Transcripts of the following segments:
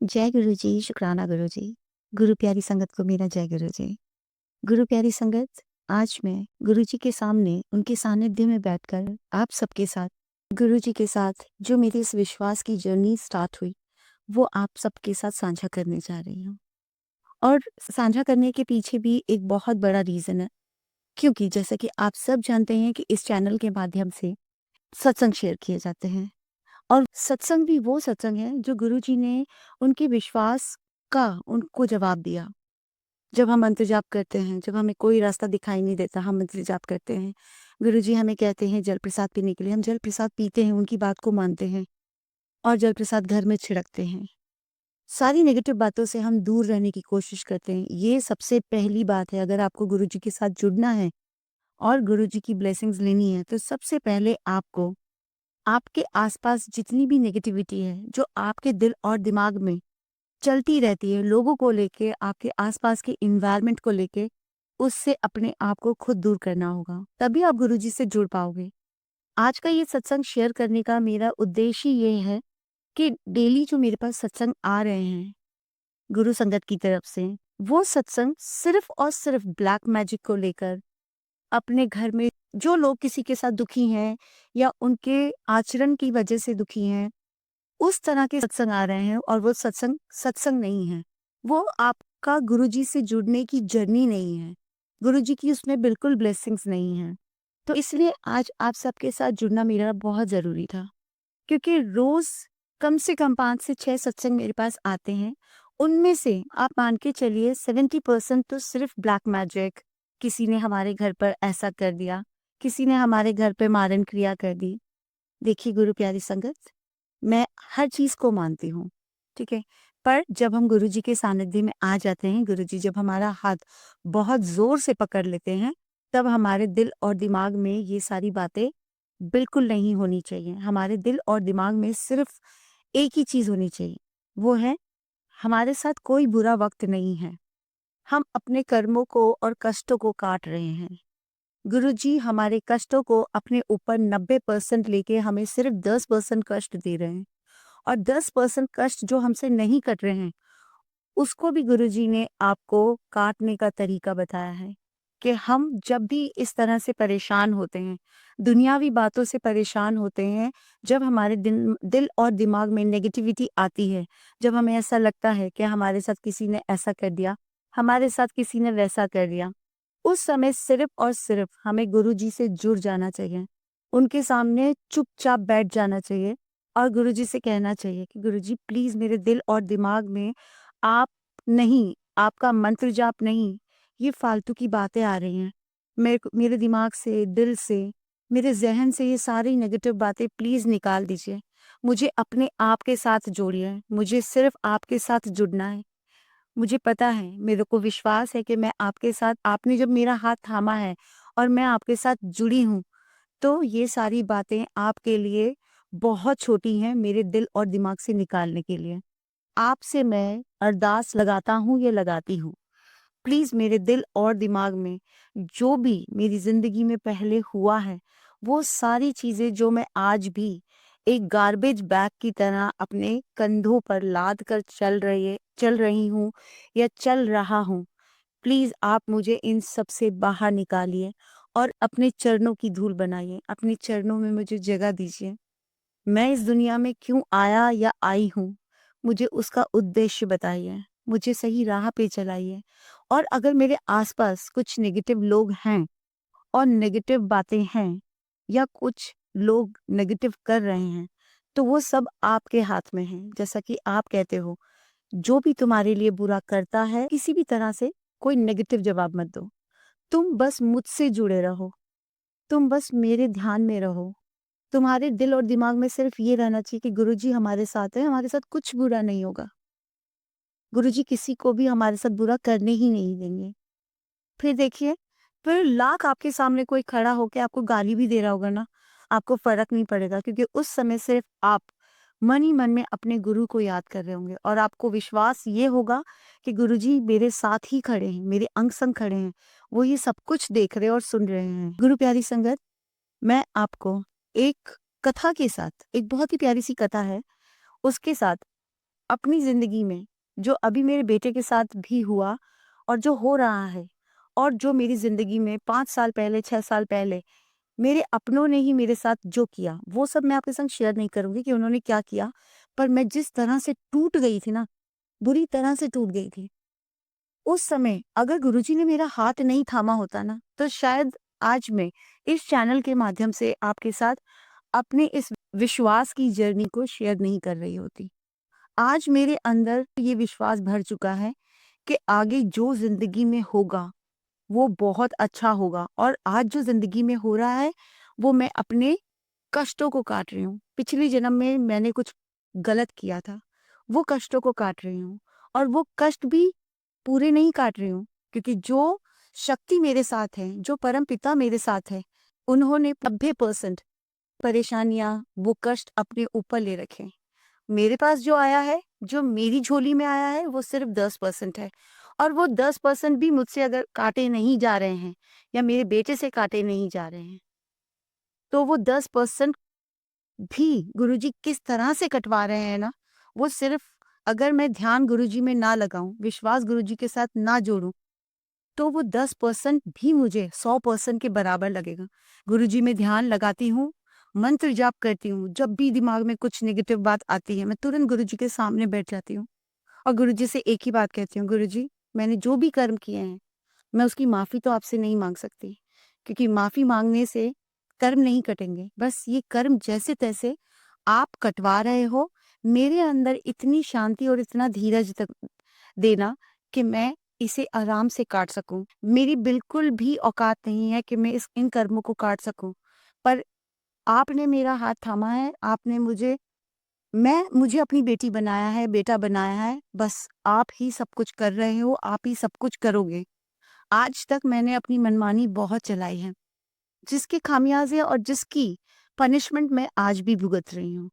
जय गुरु जी, शुक्राना गुरु जी। गुरु प्यारी संगत को मेरा जय गुरु जी। गुरु प्यारी संगत, आज मैं गुरु जी के सामने उनके सानिध्य में बैठकर आप सबके साथ, गुरु जी के साथ जो मेरी इस विश्वास की जर्नी स्टार्ट हुई, वो आप सबके साथ साझा करने जा रही हूँ। और साझा करने के पीछे भी एक बहुत बड़ा रीज़न है, क्योंकि जैसा कि आप सब जानते हैं कि इस चैनल के माध्यम से सत्संग शेयर किए जाते हैं। और सत्संग भी वो सत्संग है जो गुरुजी ने उनके विश्वास का उनको जवाब दिया। जब हम मंत्र जाप करते हैं, जब हमें कोई रास्ता दिखाई नहीं देता, हम मंत्र जाप करते हैं। गुरुजी हमें कहते हैं जल प्रसाद पीने के लिए, हम जल प्रसाद पीते हैं, उनकी बात को मानते हैं और जल प्रसाद घर में छिड़कते हैं। सारी नेगेटिव बातों से हम दूर रहने की कोशिश करते हैं। ये सबसे पहली बात है, अगर आपको गुरुजी के साथ जुड़ना है और गुरुजी की ब्लेसिंग्स लेनी है, तो सबसे पहले आपको आपके आसपास जितनी भी नेगेटिविटी है, जो आपके दिल और दिमाग में चलती रहती है, लोगों को लेके, आपके आसपास के एनवायरनमेंट को लेके, उससे अपने आप को खुद दूर करना होगा। तभी आप गुरुजी से जुड़ पाओगे। आज का ये सत्संग शेयर करने का मेरा उद्देश्य ये है कि डेली जो मेरे पास सत्संग आ रहे हैं, गुरु संगत की तरफ से, वो सत्संग सिर्फ और सिर्फ ब्लैक मैजिक को लेकर अपने घर में जो लोग किसी के साथ दुखी हैं या उनके आचरण की वजह से दुखी हैं, उस तरह के सत्संग आ रहे हैं और वो सत्संग सत्संग नहीं है। वो आपका गुरुजी से जुड़ने की जर्नी नहीं है। गुरुजी की उसमें बिल्कुल ब्लेसिंग्स नहीं है। तो इसलिए आज आप सबके साथ जुड़ना मेरा बहुत ज़रूरी था। क्योंकि रोज़ कम से कम 5 से 6 सत्संग मेरे पास आते हैं। उनमें से आप मान के चलिए 70% तो सिर्फ ब्लैक मैजिक, किसी ने हमारे घर पर ऐसा कर दिया, किसी ने हमारे घर पे मारण क्रिया कर दी। देखिए गुरु प्यारी संगत, मैं हर चीज़ को मानती हूँ, ठीक है? पर जब हम गुरुजी के सानिध्य में आ जाते हैं, गुरुजी जब हमारा हाथ बहुत ज़ोर से पकड़ लेते हैं, तब हमारे दिल और दिमाग में ये सारी बातें बिल्कुल नहीं होनी चाहिए। हमारे दिल और दिमाग में सिर्फ़ एक ही चीज़ होनी चाहिए, वो है हमारे साथ कोई बुरा वक़्त नहीं है। हम अपने कर्मों को और कष्टों को काट रहे हैं। गुरुजी हमारे कष्टों को अपने ऊपर 90% लेके हमें सिर्फ़ 10% कष्ट दे रहे हैं। और 10% कष्ट जो हमसे नहीं कट रहे हैं, उसको भी गुरुजी ने आपको काटने का तरीका बताया है कि हम जब भी इस तरह से परेशान होते हैं, दुनियावी बातों से परेशान होते हैं, जब हमारे दिल और दिमाग में नेगेटिविटी आती है, जब हमें ऐसा लगता है कि हमारे साथ किसी ने ऐसा कर दिया, हमारे साथ किसी ने वैसा कर दिया, उस समय सिर्फ़ और सिर्फ़ हमें गुरुजी से जुड़ जाना चाहिए। उनके सामने चुपचाप बैठ जाना चाहिए और गुरुजी से कहना चाहिए कि गुरुजी प्लीज़ मेरे दिल और दिमाग में आप नहीं, आपका मंत्र जाप नहीं, ये फालतू की बातें आ रही हैं। मेरे दिमाग से, दिल से, मेरे ज़हन से ये सारी नेगेटिव बातें प्लीज़ निकाल दीजिए। मुझे अपने आप के साथ जोड़िए, मुझे सिर्फ़ आपके साथ जुड़ना है। मुझे पता है, मेरे को विश्वास है कि मैं आपके साथ, आपने जब मेरा हाथ थामा है और मैं आपके साथ जुड़ी हूँ, तो ये सारी बातें आपके लिए बहुत छोटी हैं मेरे दिल और दिमाग से निकालने के लिए। आपसे मैं अरदास लगाता हूँ या लगाती हूँ, प्लीज़ मेरे दिल और दिमाग में जो भी मेरी ज़िंदगी में पहले हुआ है, वो सारी चीज़ें जो मैं आज भी एक गार्बेज बैग की तरह अपने कंधों पर लाद कर चल रही हूँ या चल रहा हूँ, प्लीज़ आप मुझे इन सब से बाहर निकालिए और अपने चरणों की धूल बनाइए, अपने चरणों में मुझे जगह दीजिए। मैं इस दुनिया में क्यों आया या आई हूँ, मुझे उसका उद्देश्य बताइए, मुझे सही राह पे चलाइए। और अगर मेरे आसपास कुछ नेगेटिव लोग हैं और नेगेटिव बातें हैं या कुछ लोग नेगेटिव कर रहे हैं, तो वो सब आपके हाथ में है। जैसा कि आप कहते हो, जो भी तुम्हारे लिए बुरा करता है, किसी भी तरह से कोई नेगेटिव जवाब मत दो। तुम बस मुझसे जुड़े रहो, तुम बस मेरे ध्यान में रहो। तुम्हारे दिल और दिमाग में सिर्फ ये रहना चाहिए कि गुरुजी हमारे साथ हैं, हमारे साथ कुछ बुरा नहीं होगा। गुरुजी किसी को भी हमारे साथ बुरा करने ही नहीं देंगे। फिर देखिए, फिर लाख आपके सामने कोई खड़ा होके आपको गाली भी दे रहा होगा ना, आपको फ़र्क नहीं पड़ेगा, क्योंकि उस समय सिर्फ आप मन ही मन में अपने गुरु को याद कर रहे होंगे और आपको विश्वास ये होगा कि गुरुजी मेरे साथ ही खड़े हैं, मेरे अंग-संग खड़े हैं। वो ये सब कुछ देख रहे हैं और सुन रहे हैं। गुरु प्यारी संगत, मैं आपको एक कथा के साथ, एक बहुत ही प्यारी सी कथा है, उसके साथ अपनी ज़िंदगी में जो अभी मेरे बेटे के साथ भी हुआ और जो हो रहा है और जो मेरी ज़िंदगी में 5 साल पहले, 6 साल पहले मेरे अपनों ने ही मेरे साथ जो किया, वो सब मैं आपके संग शेयर नहीं करूँगी कि उन्होंने क्या किया। पर मैं जिस तरह से टूट गई थी ना, बुरी तरह से टूट गई थी। उस समय अगर गुरुजी ने मेरा हाथ नहीं थामा होता ना, तो शायद आज मैं इस चैनल के माध्यम से आपके साथ अपने इस विश्वास की जर्नी को शेयर नहीं कर रही होती। आज मेरे अंदर ये विश्वास भर चुका है कि आगे जो ज़िंदगी में होगा, वो बहुत अच्छा होगा और आज जो ज़िंदगी में हो रहा है, वो मैं अपने कष्टों को काट रही हूँ। पिछले जन्म में मैंने कुछ गलत किया था, वो कष्टों को काट रही हूँ और वो कष्ट भी पूरे नहीं काट रही हूँ, क्योंकि जो शक्ति मेरे साथ है, जो परमपिता मेरे साथ है, उन्होंने 90% परेशानियाँ, वो कष्ट अपने ऊपर ले रखे हैं। मेरे पास जो आया है, जो मेरी झोली में आया है, वो सिर्फ़ 10% है और वो 10% भी मुझसे अगर काटे नहीं जा रहे हैं या मेरे बेटे से काटे नहीं जा रहे हैं, तो वो 10% भी गुरुजी किस तरह से कटवा रहे हैं ना, वो सिर्फ़ अगर मैं ध्यान गुरुजी में ना लगाऊँ, विश्वास गुरुजी के साथ ना जोड़ूँ, तो वो 10% भी मुझे 100% के बराबर लगेगा। गुरुजी में ध्यान लगाती हूँ, मंत्र जाप करती हूँ, जब भी दिमाग में कुछ नेगेटिव बात आती है, मैं तुरंत गुरुजी के सामने बैठ जाती हूँ और गुरुजी से एक ही बात कहती हूँ, गुरुजी मैंने जो भी कर्म किए हैं, मैं उसकी माफ़ी तो आपसे नहीं माँग सकती, क्योंकि माफ़ी माँगने से कर्म नहीं कटेंगे। बस ये कर्म जैसे-तैसे आप कटवा रहे हो, मेरे अंदर इतनी शांति और इतना धीरज तक देना कि मैं इसे आराम से काट सकूँ। मेरी बिल्कुल भी औकात नहीं है कि मैं इन कर्मों को काट सकूँ। पर आपने मेरा हाथ थामा है, आपने मुझे अपनी बेटी बनाया है, बेटा बनाया है, बस आप ही सब कुछ कर रहे हो, आप ही सब कुछ करोगे। आज तक मैंने अपनी मनमानी बहुत चलाई है, जिसके खामियाज़े और जिसकी पनिशमेंट मैं आज भी भुगत रही हूँ।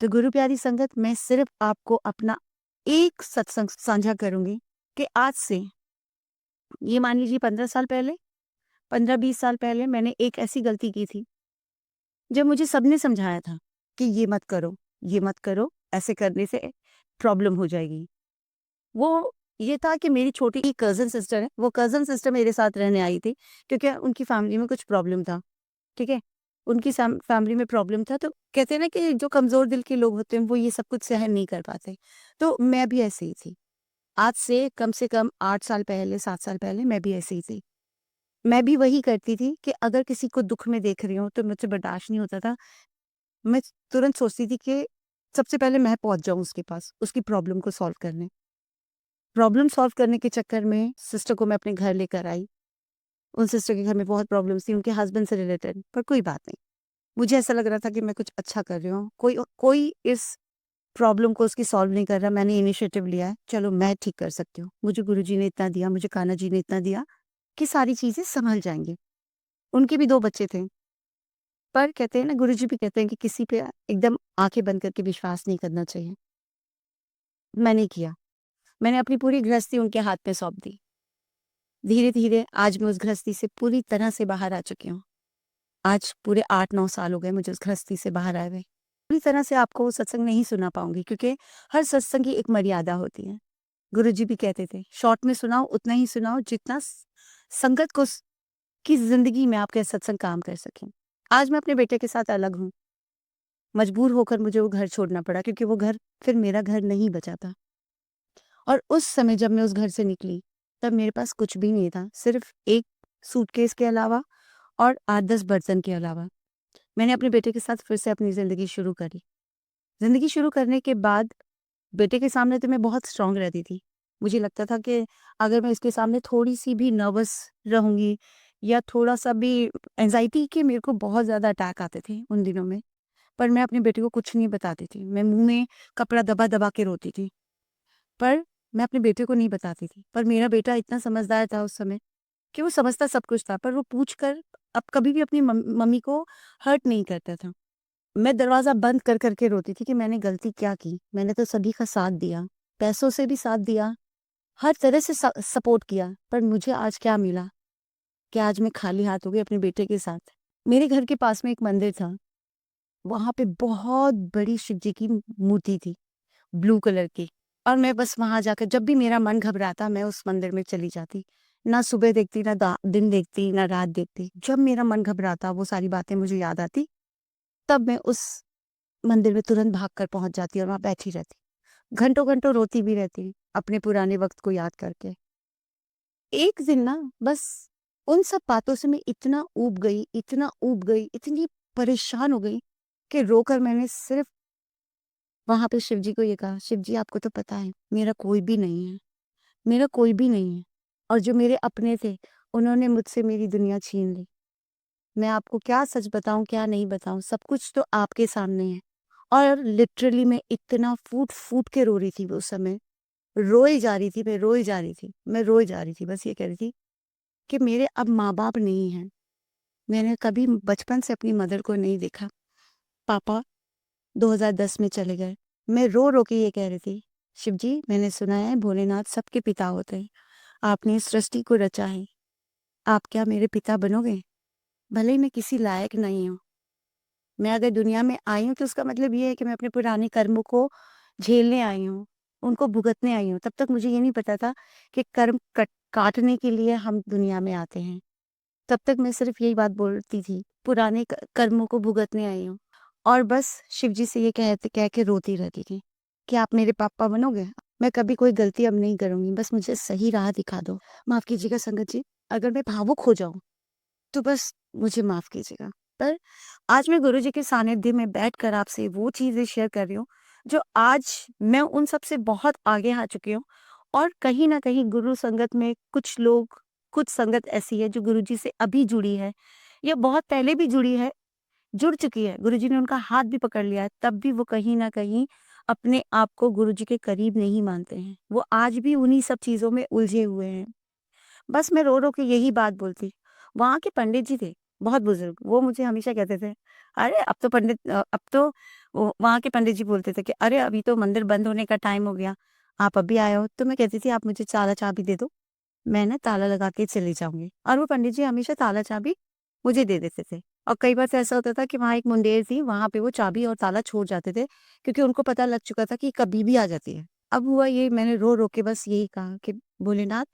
तो गुरु प्यारी संगत, मैं सिर्फ़ आपको अपना एक सत्संग साझा करूँगी कि आज से ये मान लीजिए 15 साल पहले, 15-20 साल पहले मैंने एक ऐसी गलती की थी, जब मुझे सबने समझाया था कि ये मत करो, ऐसे करने से प्रॉब्लम हो जाएगी। वो ये था कि मेरी छोटी एक कज़न सिस्टर है, वो कज़न सिस्टर मेरे साथ रहने आई थी, क्योंकि उनकी फैमिली में कुछ प्रॉब्लम था, ठीक है? उनकी फैमिली में प्रॉब्लम था, तो कहते हैं ना कि जो कमज़ोर दिल के लोग होते हैं, वो ये सब कुछ सहन नहीं कर पाते। तो मैं भी ऐसे ही थी। आज से कम 8 साल पहले, 7 साल पहले मैं भी ऐसी ही थी। मैं भी वही करती थी कि अगर किसी को दुःख में देख रही हूँ, तो मुझसे बर्दाश्त नहीं होता था। मैं तुरंत सोचती थी कि सबसे पहले मैं पहुँच जाऊँ उसके पास, उसकी प्रॉब्लम को सॉल्व करने। प्रॉब्लम सॉल्व करने के चक्कर में सिस्टर को मैं अपने घर लेकर आई। उन सिस्टर के घर में बहुत प्रॉब्लम्स थी उनके हस्बैंड से रिलेटेड, पर कोई बात नहीं। मुझे ऐसा लग रहा था कि मैं कुछ अच्छा कर रही हूँ। कोई कोई इस प्रॉब्लम को उसकी सॉल्व नहीं कर रहा, मैंने इनिशिएटिव लिया है, चलो मैं ठीक कर सकती हूँ। मुझे गुरुजी ने इतना दिया, मुझे कान्हा जी ने इतना दिया कि सारी चीज़ें सँभल जाएँगी। उनके भी 2 बच्चे थे, पर कहते हैं ना, गुरुजी भी कहते हैं कि किसी पे एकदम आँखें बंद करके विश्वास नहीं करना चाहिए। मैंने किया। मैंने अपनी पूरी गृहस्थी उनके हाथ में सौंप दी। धीरे-धीरे आज मैं उस गृहस्थी से पूरी तरह से बाहर आ चुकी हूँ। आज पूरे 8-9 साल हो गए मुझे उस गृहस्थी से बाहर आए हुए। पूरी तरह से आपको वो सत्संग नहीं सुना पाऊँगी, क्योंकि हर सत्संग की एक मर्यादा होती है। गुरुजी भी कहते थे, शॉर्ट में सुनाओ, उतना ही सुनाओ जितना संगत को की ज़िंदगी में आपके सत्संग काम कर सकें। आज मैं अपने बेटे के साथ अलग हूँ। मजबूर होकर मुझे वो घर छोड़ना पड़ा, क्योंकि वो घर फिर मेरा घर नहीं बचा था। और उस समय जब मैं उस घर से निकली, तब मेरे पास कुछ भी नहीं था, सिर्फ़ एक सूटकेस के अलावा और 8-10 बर्तन के अलावा। मैंने अपने बेटे के साथ फिर से अपनी ज़िंदगी शुरू करी। ज़िंदगी शुरू करने के बाद बेटे के सामने तो मैं बहुत स्ट्रॉन्ग रहती थी। मुझे लगता था कि अगर मैं इसके सामने थोड़ी-सी भी नर्वस रहूँगी या थोड़ा-सा भी एंग्ज़ायटी के मेरे को बहुत ज़्यादा अटैक आते थे उन दिनों में, पर मैं अपने बेटे को कुछ नहीं बताती थी। मैं मुँह में कपड़ा दबा-दबा के रोती थी, पर मैं अपने बेटे को नहीं बताती थी। पर मेरा बेटा इतना समझदार था उस समय कि वो समझता सब कुछ था, पर वो पूछ कर अब कभी भी अपनी मम्मी को हर्ट नहीं करता था। मैं दरवाज़ा बंद कर के रोती थी कि मैंने गलती क्या की? मैंने तो सभी का साथ दिया, पैसों से भी साथ दिया, हर तरह से सपोर्ट किया, पर मुझे आज क्या मिला कि आज मैं खाली हाथ हो गई अपने बेटे के साथ। मेरे घर के पास में एक मंदिर था, वहाँ पे बहुत बड़ी शिव जी की मूर्ति थी। ब्लू कलर की। और मैं बस वहाँ जाकर जब भी मेरा मन घबराता मैं उस मंदिर में चली जाती। ना सुबह देखती, ना दिन देखती, ना रात देखती। जब मेरा मन घबराता वो सारी बातें मुझे याद आती, तब मैं उस मंदिर में तुरंत भाग कर पहुँच जाती और वहाँ बैठी रहती। घंटों-घंटों रोती भी रहती, अपने पुराने वक़्त को याद करके। एक दिन ना बस उन सब बातों से मैं इतना ऊब गई, इतना ऊब गई, इतनी परेशान हो गई कि रोकर मैंने सिर्फ़ वहाँ पे शिव जी को ये कहा, "शिव जी आपको तो पता है, मेरा कोई भी नहीं है, मेरा कोई भी नहीं है और जो मेरे अपने थे, उन्होंने मुझसे मेरी दुनिया छीन ली। मैं आपको क्या सच बताऊँ, क्या नहीं बताऊँ, सब कुछ तो आपके सामने है।" और लिटरली मैं इतना फूट-फूट के रो रही थी उस समय। रोई जा रही थी, मैं रोई जा रही थी, मैं रोई जा रही थी। बस ये कह रही थी कि मेरे अब माँ-बाप नहीं हैं। मैंने कभी बचपन से अपनी मदर को नहीं देखा। पापा 2010 में चले गए। मैं रो-रो के ये कह रही थी, "शिव जी, मैंने सुना है भोलेनाथ सबके पिता होते हैं। आपने इस सृष्टि को रचा है। आप क्या मेरे पिता बनोगे? भले ही मैं किसी लायक नहीं हूँ। मैं अगर दुनिया में आई हूँ तो उसका मतलब ये है कि मैं अपने पुराने कर्मों को झेलने आई हूँ, उनको भुगतने आई हूँ। तब तक मुझे ये नहीं पता था कि कर्म काटने के लिए हम दुनिया में आते हैं। तब तक मैं सिर्फ़ यही बात बोलती थी, पुराने कर्मों को भुगतने आई हूँ। और बस शिव जी से ये कह के रोती रहती थी कि आप मेरे पापा बनोगे? मैं कभी कोई गलती अब नहीं करूँगी, बस मुझे सही राह दिखा दो। माफ़ कीजिएगा संगत जी, अगर मैं भावुक हो जाऊँ तो बस मुझे माफ़ कीजिएगा। पर आज मैं गुरुजी के सानिध्य में बैठकर आपसे वो चीज़ें शेयर कर रही हूँ, जो आज मैं उन सब से बहुत आगे आ चुकी हूँ और कहीं न कहीं गुरु संगत में कुछ संगत ऐसी है जो गुरुजी से अभी जुड़ी है या बहुत पहले भी जुड़ी है, जुड़ चुकी है। गुरुजी ने उनका हाथ भी पकड़ लिया है, तब भी वो कहीं न कहीं अपने आप को गुरुजी के करीब नहीं मानते हैं। वो आज भी उन्हीं सब चीज़ों में उलझे हुए हैं। बस मैं रो-रो के यही बात बोलती। वहाँ के पंडित जी थे, बहुत बुज़ुर्ग, वो मुझे हमेशा कहते थे, "अरे! अब तो" वो वहाँ के पंडित जी बोलते थे कि, "अरे! अभी तो मंदिर बंद होने का टाइम हो गया, आप अभी आए हो।" तो मैं कहती थी, "आप मुझे चाबी दे दो, मैं ना ताला लगा के चली जाऊँगी।" और वो पंडित जी हमेशा ताला-चाबी मुझे दे देते थे। और कई बार तो ऐसा होता था कि वहाँ एक मुंडेर थी, वहाँ पे वो चाबी और ताला छोड़ जाते थे, क्योंकि उनको पता लग चुका था कि कभी भी आ जाती है। अब हुआ ये, मैंने रो-रो के बस यही कहा कि भोलेनाथ,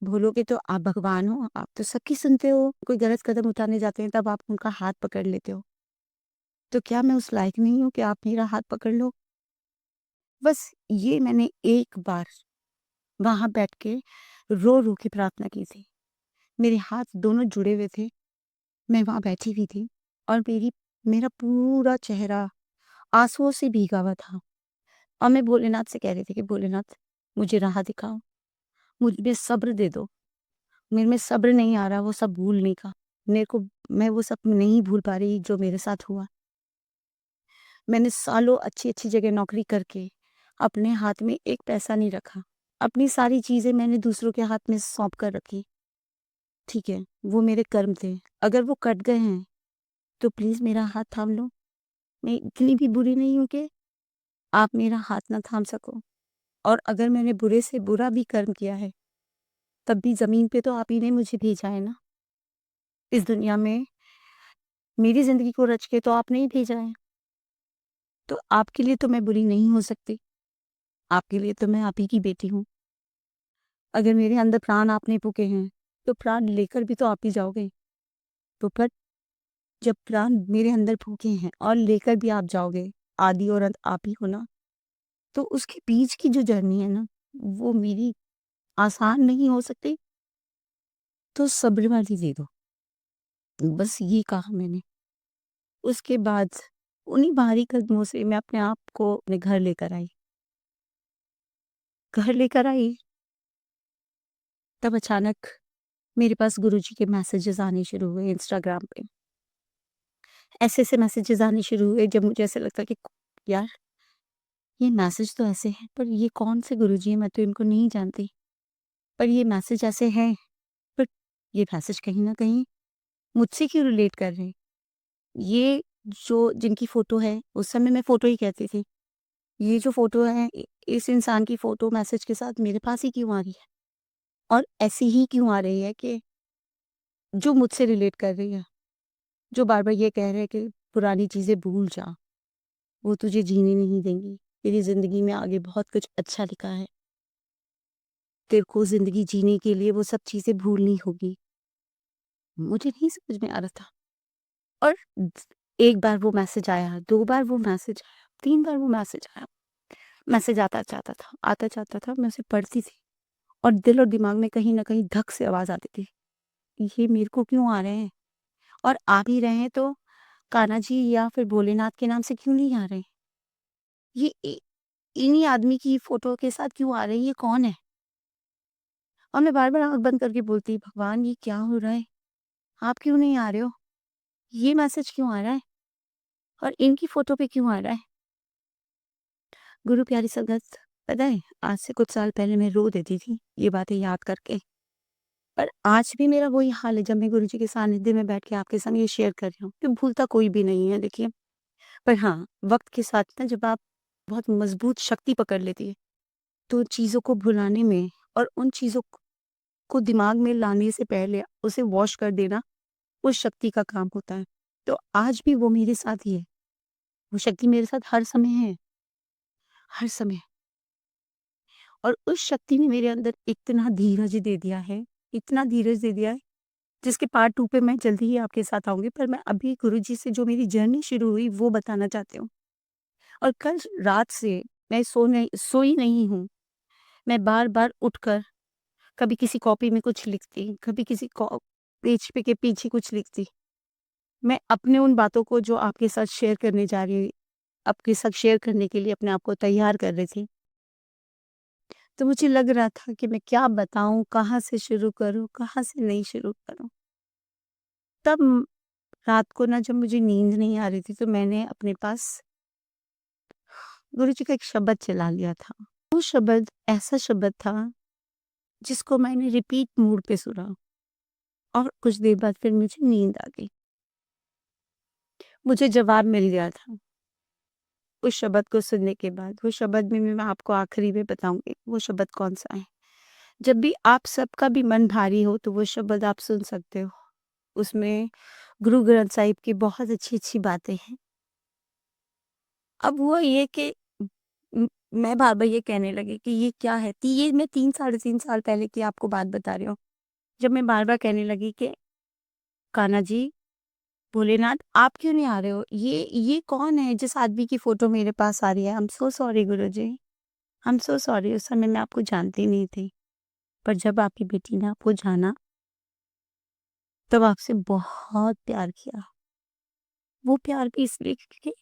भोलोगे तो आप भगवान हो, आप तो सबकी सुनते हो। कोई गलत कदम उठाने जाते हैं तब आप उनका हाथ पकड़ लेते हो। तो क्या मैं उस लायक नहीं हूँ कि आप मेरा हाथ पकड़ लो? बस ये मैंने एक बार वहाँ बैठ के रो-रो के प्रार्थना की थी। मेरे हाथ दोनों जुड़े हुए थे, मैं वहाँ बैठी हुई थी और मेरा पूरा चेहरा आँसुओं से भीगा हुआ था और मैं भोलेनाथ से कह रही थी कि भोलेनाथ, मुझे राह दिखाओ, मुझ में सब्र दे दो। मेरे में सब्र नहीं आ रहा वो सब भूलने का। मेरे को मैं वो सब नहीं भूल पा रही जो मेरे साथ हुआ। मैंने सालों अच्छी-अच्छी जगह नौकरी करके अपने हाथ में एक पैसा नहीं रखा। अपनी सारी चीज़ें मैंने दूसरों के हाथ में सौंप कर रखी। ठीक है, वो मेरे कर्म थे। अगर वो कट गए हैं, तो प्लीज़ मेरा हाथ थाम लो। मैं इतनी भी बुरी नहीं हूँ कि आप मेरा हाथ ना थाम सको। और अगर मैंने बुरे से बुरा भी कर्म किया है, तब भी ज़मीन पे तो आप ही ने मुझे भेजा है ना। इस दुनिया में मेरी ज़िंदगी को रच के तो आपने ही भेजा है। तो आपके लिए तो मैं बुरी नहीं हो सकती। आपके लिए तो मैं आप ही की बेटी हूँ। अगर मेरे अंदर प्राण आपने फूँके हैं, तो प्राण लेकर भी तो आप ही जाओगे। तो फिर जब प्राण मेरे अंदर फूँके हैं और लेकर भी आप जाओगे, आदि और अंत आप ही हो ना, तो उसके बीच की जो जर्नी है ना, वो मेरी आसान नहीं हो सकती, तो सब्र वाली दे दो। बस ये कहा मैंने। उसके बाद उन्हीं भारी कदमों से मैं अपने आप को अपने घर लेकर आई। घर लेकर आई, तब अचानक मेरे पास गुरुजी के मैसेजेस आने शुरू हुए इंस्टाग्राम पे। ऐसे-ऐसे मैसेजेस आने शुरू हुए जब मुझे ऐसा लगता कि यार, ये मैसेज तो ऐसे हैं, पर ये कौन से गुरुजी हैं, मैं तो इनको नहीं जानती। पर ये मैसेज ऐसे हैं, पर ये मैसेज कहीं न कहीं मुझसे क्यों रिलेट कर रहे हैं? ये जो जिनकी फ़ोटो है, उस समय मैं फ़ोटो ही कहती थी। ये जो फ़ोटो है, इस इंसान की फ़ोटो मैसेज के साथ मेरे पास ही क्यों आ रही है? और ऐसी ही क्यों आ रही है कि जो मुझसे रिलेट कर रही है, जो बार-बार ये कह रहे हैं कि पुरानी चीज़ें भूल जा, वो तुझे जीने नहीं देंगी। तेरी ज़िंदगी में आगे बहुत कुछ अच्छा लिखा है। तेरे को ज़िंदगी जीने के लिए वो सब चीज़ें भूलनी होगी। मुझे नहीं समझ में आ रहा था और द 1 बार वो मैसेज आया, 2 बार वो मैसेज आया, 3 बार वो मैसेज आया। मैसेज आता जाता था, मैं उसे पढ़ती थी और दिल और दिमाग में कहीं न कहीं धक से आवाज़ आती थी, ये मेरे को क्यों आ रहे हैं? और आ भी रहे हैं तो कान्हा जी या फिर भोलेनाथ के नाम से क्यों नहीं आ रहे? ये इन्हीं आदमी की फ़ोटो के साथ क्यों आ रहे हैं? ये कौन है? और मैं बार-बार आँख बंद करके बोलती, भगवान ये क्या हो रहा है? आप क्यों नहीं आ रहे हो? ये मैसेज क्यों आ रहा है? और इनकी फ़ोटो पे क्यों आ रहा है? गुरु प्यारी संगत, पता है आज से कुछ साल पहले मैं रो देती थी ये बातें याद करके। पर आज भी मेरा वही हाल है जब मैं गुरुजी के सानिध्य में बैठ के आपके संग ये शेयर कर रही हूँ, कि भूलता कोई भी नहीं है देखिए। पर हाँ, वक़्त के साथ ना जब आप बहुत मज़बूत शक्ति पकड़ लेती है, तो चीज़ों को भुलाने में और उन चीज़ों को दिमाग में लाने से पहले उसे वॉश कर देना, उस शक्ति का काम होता है। तो आज भी वो मेरे साथ ही है। वो शक्ति मेरे साथ हर समय है, हर समय। और उस शक्ति ने मेरे अंदर इतना धीरज दे दिया है, इतना धीरज दे दिया है, जिसके पार्ट 2 पे मैं जल्दी ही आपके साथ आऊँगी। पर मैं अभी गुरुजी से जो मेरी जर्नी शुरू हुई, वो बताना चाहती हूँ। और कल रात से मैं सोई नहीं हूँ। मैं बार-बार उठकर कभी किसी कॉपी में कुछ लिखती, कभी किसी पेज पे के पीछे कुछ लिखती। मैं अपने उन बातों को जो आपके साथ शेयर करने जा रही आपके साथ शेयर करने के लिए अपने आप को तैयार कर रही थी। तो मुझे लग रहा था कि मैं क्या बताऊँ, कहाँ से शुरू करूँ, कहाँ से नहीं शुरू करूँ? तब रात को ना जब मुझे नींद नहीं आ रही थी तो मैंने अपने पास गुरुजी का एक शब्द चला लिया था। वो शब्द ऐसा शब्द था जिसको मैंने रिपीट मोड पे सुना और कुछ देर बाद फिर मुझे नींद आ गई। मुझे जवाब मिल गया था उस शब्द को सुनने के बाद। वो शब्द भी मैं आपको आखिरी में बताऊँगी वो शब्द कौन-सा है। जब भी आप सबका भी मन भारी हो तो वो शब्द आप सुन सकते हो। उसमें गुरु ग्रंथ साहिब की बहुत अच्छी-अच्छी बातें हैं। अब हुआ ये कि मैं बार-बार ये कहने लगी कि ये क्या है? ये मैं 3 साढ़े 3 साल पहले की आपको बात बता रही हूँ। जब मैं बार-बार कहने लगी कि कान्हा जी, भोलेनाथ आप क्यों नहीं आ रहे हो? ये कौन है जिस आदमी की फ़ोटो मेरे पास आ रही है? I am so sorry Guruji, I am so sorry उस समय मैं आपको जानती नहीं थी। पर जब आपकी बेटी ने आपको जाना, तब आपसे बहुत प्यार किया। वो प्यार भी इसलिए क्योंकि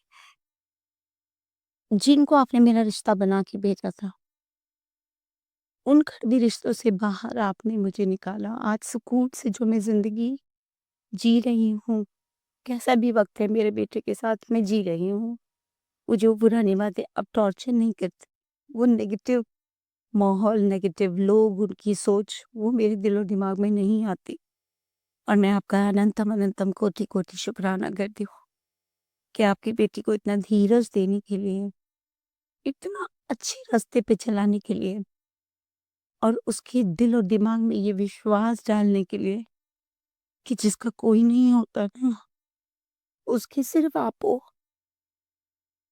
जिनको आपने मेरा रिश्ता बना के भेजा था, उन कड़वी रिश्तों से बाहर आपने मुझे निकाला। आज सुकून से जो मैं ज़िंदगी जी रही हूँ, कैसा भी वक़्त है मेरे बेटे के साथ मैं जी रही हूँ। मुझे वो पुरानी बातें अब टॉर्चर नहीं करती। वो नेगेटिव माहौल, नेगेटिव लोग, उनकी सोच वो मेरे दिल और दिमाग में नहीं आती। और मैं आपका अनंतम अनंतम कोटि-कोटि शुक्राना करती हूँ कि आपकी बेटी को इतना धीरज देने के लिए, इतना अच्छे रास्ते पे चलाने के लिए और उसके दिल और दिमाग में ये विश्वास डालने के लिए कि जिसका कोई नहीं होता ना, उसकी सिर्फ़ आप हो।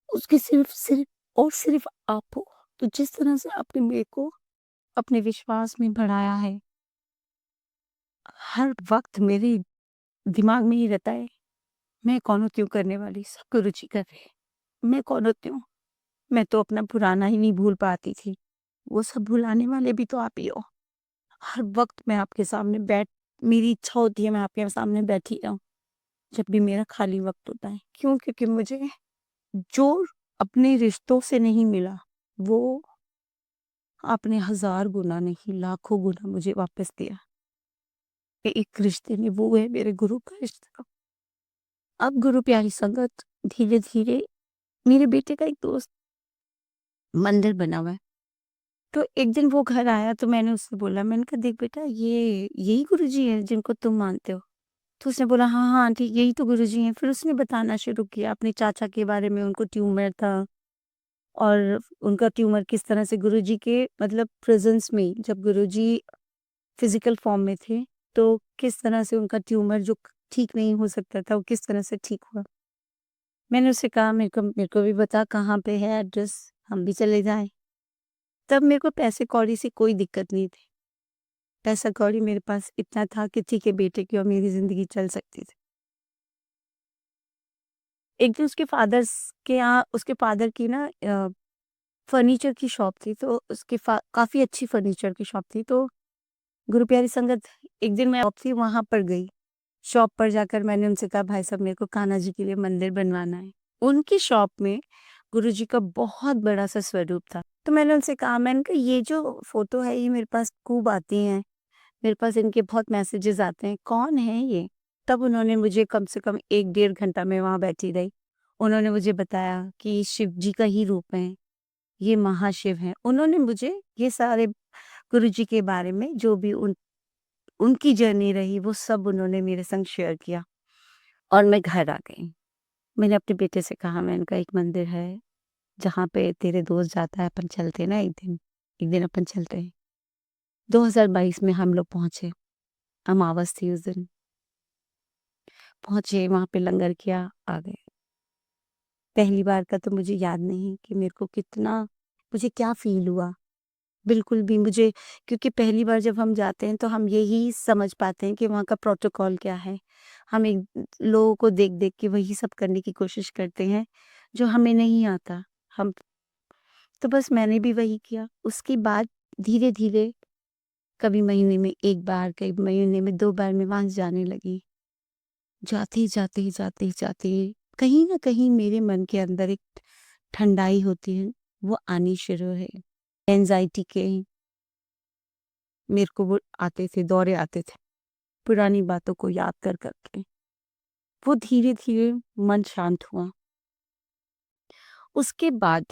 उसकी सिर्फ़ और सिर्फ़ आप हो। तो जिस तरह से आपने मेरे को अपने विश्वास में बढ़ाया है, हर वक़्त मेरे दिमाग में ये रहता है, मैं कौन होती हूँ करने वाली, सब गुरु जी कर रहे हैं। मैं कौन होती हूँ? मैं तो अपना पुराना ही नहीं भूल पाती थी। वो सब भुलाने वाले भी तो आप ही हो। हर वक़्त मैं आपके सामने मेरी इच्छा होती है मैं आपके सामने बैठी रहूँ, जब भी मेरा खाली वक़्त होता है। क्यों? क्योंकि मुझे जो अपने रिश्तों से नहीं मिला, वो आपने हज़ार गुना नहीं, लाखों गुना मुझे वापस दिया। ये एक रिश्ते में वो है मेरे गुरु का रिश्ता। अब गुरु प्यारी संगत धीरे-धीरे मेरे बेटे का एक दोस्त मंदिर बना हुआ है। तो एक दिन वो घर आया तो मैंने उससे बोला, मैंने कहा देख बेटा ये यही गुरुजी हैं जिनको तुम मानते हो? तो उसने बोला हाँ, हाँ आंटी यही तो गुरुजी हैं। फिर उसने बताना शुरू किया अपने चाचा के बारे में, उनको ट्यूमर था और उनका ट्यूमर किस तरह से गुरुजी के मतलब प्रेज़ेंस में जब गुरुजी फिज़िकल फॉर्म में थे, तो किस तरह से उनका ट्यूमर जो ठीक नहीं हो सकता था, वो किस तरह से ठीक हुआ। मैंने उससे कहा मेरे को भी बता कहाँ पे है एड्रेस, हम भी चले जाएँ। तब मेरे को पैसे कौड़ी से कोई दिक्कत नहीं थी। पैसा कौड़ी मेरे पास इतना था कि ठीक है बेटे की और मेरी ज़िंदगी चल सकती थी। एक दिन उसके फ़ादर की ना फर्नीचर की शॉप थी, तो उसके काफ़ी अच्छी फर्नीचर की शॉप थी, तो गुरु प्यारी संगत एक दिन मैं शॉप थी वहाँ पर गई। शॉप पर जाकर मैंने उनसे कहा भाई साहब मेरे को कान्हा जी के लिए मंदिर बनवाना है। उनकी शॉप में गुरुजी का बहुत बड़ा-सा स्वरूप था। तो मैंने कहा ये जो फ़ोटो है ये मेरे पास खूब आती हैं, मेरे पास इनके बहुत मैसेजेस आते हैं, कौन है ये? तब उन्होंने मुझे कम से कम 1 डेढ़ घंटा मैं वहाँ बैठी रही। उन्होंने मुझे बताया कि ये शिव जी का ही रूप है, ये महाशिव हैं। उन्होंने मुझे ये सारे गुरुजी के बारे में जो भी उनकी जर्नी रही वो सब उन्होंने मेरे संग शेयर किया और मैं घर आ गई। मैंने अपने बेटे से कहा मैंने कहा एक मंदिर है, जहाँ पे तेरे दोस्त जाता है अपन चलते हैं ना एक दिन अपन चलते हैं। 2022 में हम लोग पहुँचे, अमावस थी उस दिन। पहुँचे, वहाँ पे लंगर किया, आ गए। पहली बार का तो मुझे याद नहीं कि मुझे क्या फ़ील हुआ। बिल्कुल भी मुझे क्योंकि पहली बार जब हम जाते हैं तो हम यही समझ पाते हैं कि वहाँ का प्रोटोकॉल क्या है। हम एक लोगों को देख-देख के वही सब करने की कोशिश करते हैं, जो हमें नहीं आता। हम तो बस मैंने भी वही किया। उसके बाद धीरे-धीरे कभी महीने में 1 बार, कभी महीने में 2 बार मैं वहाँ जाने लगी। जाते कहीं न कहीं मेरे मन के अंदर एक ठंडाई होती है, वो आनी शुरू है। एंग्ज़ायटी के मेरे को वो आते थे, दौरे आते थे, पुरानी बातों को याद कर के। वो धीरे-धीरे मन शांत हुआ। उसके बाद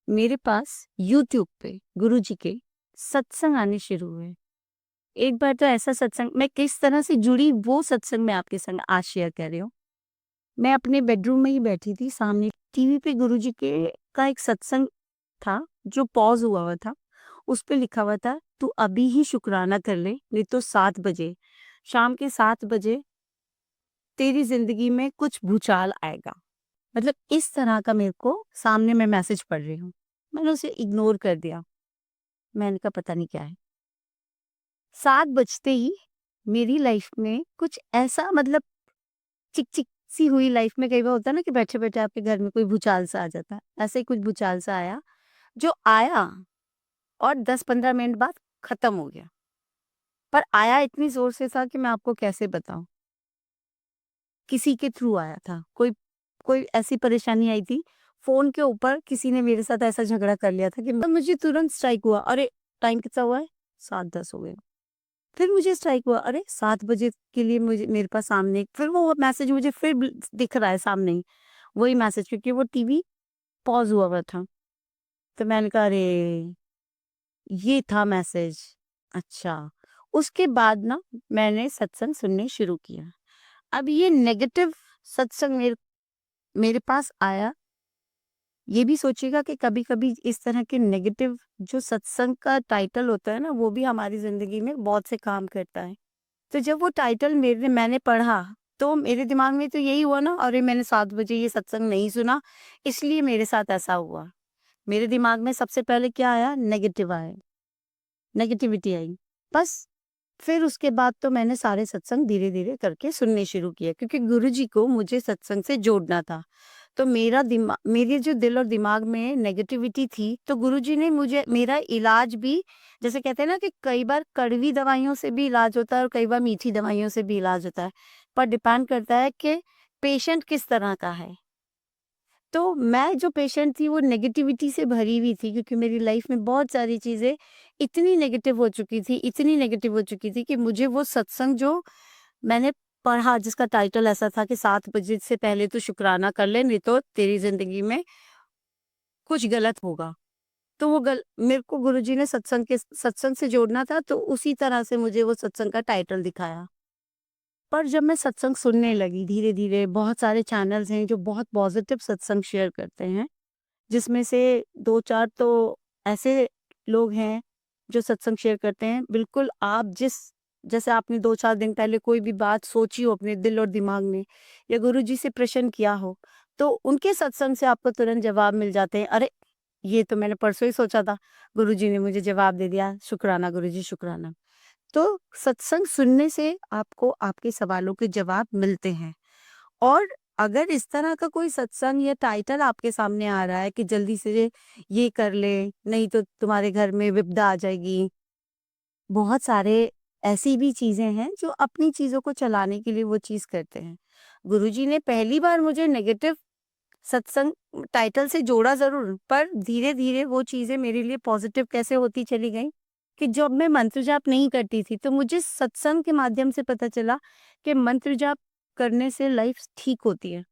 मेरे पास यूट्यूब पे गुरुजी के सत्संग आने शुरू हुए। एक बार तो ऐसा सत्संग मैं किस तरह से जुड़ी वो सत्संग मैं आपके संग आज शेयर कर रही हूँ। मैं अपने बेडरूम में ही बैठी थी, सामने टीवी पे गुरुजी के का एक सत्संग था, जो पॉज़ हुआ हुआ था। उस पे लिखा हुआ था, "तू अभी ही शुकराना कर ले, नहीं तो 7 बजे, शाम के 7 बजे तेरी ज़िंदगी में कुछ भूचाल आएगा।" मतलब इस तरह का मेरे को सामने मैं मैसेज पढ़ रही हूँ। मैंने उसे इग्नोर कर दिया। मैंने कहा पता नहीं क्या है। 7 बजते ही मेरी लाइफ़ में कुछ ऐसा मतलब चिक-चिक सी हुई लाइफ़ में कई बार होता है ना कि बैठे-बैठे आपके घर में कोई भूचाल-सा आ जाता है। ऐसे ही कुछ भूचाल-सा आया, जो आया और 10-15 मिनट बाद खत्म हो गया। पर आया इतनी ज़ोर से था कि मैं आपको कैसे बताऊँ? किसी के थ्रू आया था। कोई कोई ऐसी परेशानी आई थी, फ़ोन के ऊपर किसी ने मेरे साथ ऐसा झगड़ा कर लिया था कि मुझे तुरंत स्ट्राइक हुआ, अरे! टाइम कितना हुआ है? 7:10 हो गए। फिर मुझे स्ट्राइक हुआ, अरे! 7 बजे के लिए मुझे मेरे पास सामने फिर वो मैसेज मुझे फिर दिख रहा है सामने ही, वही मैसेज क्योंकि वो टीवी पॉज़ हुआ हुआ था। तो मैंने कहा अरे! ये था मैसेज। अच्छा, उसके बाद ना मैंने सत्संग सुनने शुरू किया। अब ये नेगेटिव सत्संग मेरे पास आया, ये भी सोचिएगा कि कभी-कभी इस तरह के नेगेटिव जो सत्संग का टाइटल होता है ना, वो भी हमारी ज़िंदगी में बहुत से काम करता है। तो जब वो टाइटल मैंने पढ़ा, तो मेरे दिमाग में तो यही हुआ ना, अरे! मैंने 7 बजे ये सत्संग नहीं सुना, इसलिए मेरे साथ ऐसा हुआ। मेरे दिमाग में सबसे पहले क्या आया? नेगेटिविटी आई। बस फिर उसके बाद तो मैंने सारे सत्संग धीरे-धीरे करके सुनने शुरू किए क्योंकि गुरुजी को मुझे सत्संग से जोड़ना था। तो मेरे जो दिल और दिमाग में नेगेटिविटी थी, तो गुरुजी ने मुझे मेरा इलाज भी जैसे कहते हैं ना कि कई बार कड़वी दवाइयों से भी इलाज होता है और कई बार मीठी दवाइयों से भी इलाज होता है। पर डिपेंड करता है कि पेशेंट किस तरह का है। तो मैं जो पेशेंट थी वो नेगेटिविटी से भरी हुई थी क्योंकि मेरी लाइफ में बहुत सारी चीज़ें इतनी नेगेटिव हो चुकी थी कि मुझे वो सत्संग जो मैंने पढ़ा जिसका टाइटल ऐसा था कि 7 बजे से पहले तू शुकराना कर ले नहीं तो तेरी ज़िंदगी में कुछ गलत होगा। तो वो गल मेरे को गुरुजी ने सत्संग से जोड़ना था तो उसी तरह से मुझे वो सत्संग का टाइटल दिखाया। पर जब मैं सत्संग सुनने लगी धीरे-धीरे बहुत सारे चैनल्स हैं जो बहुत पॉज़िटिव सत्संग शेयर करते हैं। जिसमें से 2-4 तो ऐसे लोग हैं, जो सत्संग शेयर करते हैं, बिल्कुल आप जैसे आपने 2-4 दिन पहले कोई भी बात सोची हो अपने दिल और दिमाग में या गुरुजी से प्रश्न किया हो, तो उनके सत्संग से आपको तुरंत जवाब मिल जाते हैं। अरे! ये तो मैंने परसों ही सोचा था, गुरुजी ने मुझे जवाब दे दिया, शुक्राना गुरुजी, शुक्राना। तो सत्संग सुनने से आपको आपके सवालों के जवाब मिलते हैं। और अगर इस तरह का कोई सत्संग या टाइटल आपके सामने आ रहा है कि जल्दी से ये कर ले, नहीं तो तुम्हारे घर में विपदा आ जाएगी। बहुत सारे ऐसी भी चीज़ें हैं जो अपनी चीज़ों को चलाने के लिए वो चीज़ करते हैं। गुरुजी ने पहली बार मुझे नेगेटिव सत्संग टाइटल से जोड़ा ज़रूर, पर धीरे-धीरे वो चीज़ें मेरे लिए पॉज़िटिव कैसे होती चली गईं, कि जब मैं मंत्र जाप नहीं करती थी, तो मुझे सत्संग के माध्यम से पता चला कि मंत्र जाप करने से लाइफ़ ठीक होती है।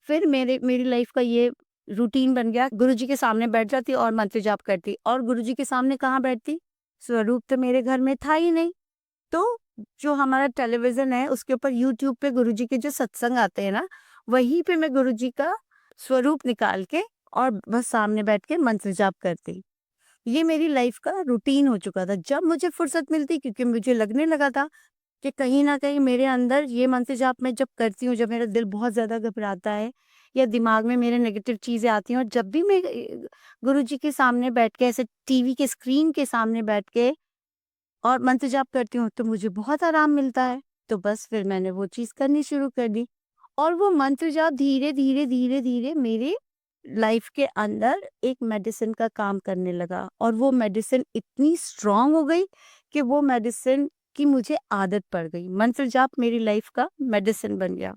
फिर मेरी लाइफ़ का ये रूटीन बन गया, गुरुजी के सामने बैठ जाती और मंत्र जाप करती, और गुरुजी के सामने कहाँ बैठती? स्वरूप तो मेरे घर में था ही नहीं। तो जो हमारा टेलीविज़न है, उसके ऊपर यूट्यूब पे गुरुजी के जो सत्संग आते हैं ना, वहीं पे मैं गुरुजी का स्वरूप निकाल के और बस सामने बैठ के मंत्र जाप करती। ये मेरी लाइफ़ का रूटीन हो चुका था। जब मुझे फुर्सत मिलती, क्योंकि मुझे लगने लगा था कि कहीं न कहीं मेरे अंदर ये मंत्र जाप मैं जब करती हूँ, जब मेरा दिल बहुत ज़्यादा घबराता है या दिमाग में मेरे नेगेटिव चीज़ें आती हैं, और जब भी मैं गुरुजी के सामने बैठ के, ऐसे टीवी के स्क्रीन के सामने बैठ के और मंत्र जाप करती हूँ, तो मुझे बहुत आराम मिलता है। तो बस फिर मैंने वो चीज़ करनी शुरू कर दी, और वो मंत्र जाप धीरे-धीरे, धीरे-धीरे मेरे लाइफ़ के अंदर एक मेडिसिन का काम करने लगा, और वो मेडिसिन इतनी स्ट्रॉन्ग हो गई कि वो मेडिसिन की मुझे आदत पड़ गई। मंत्र जाप मेरी लाइफ़ का मेडिसिन बन गया।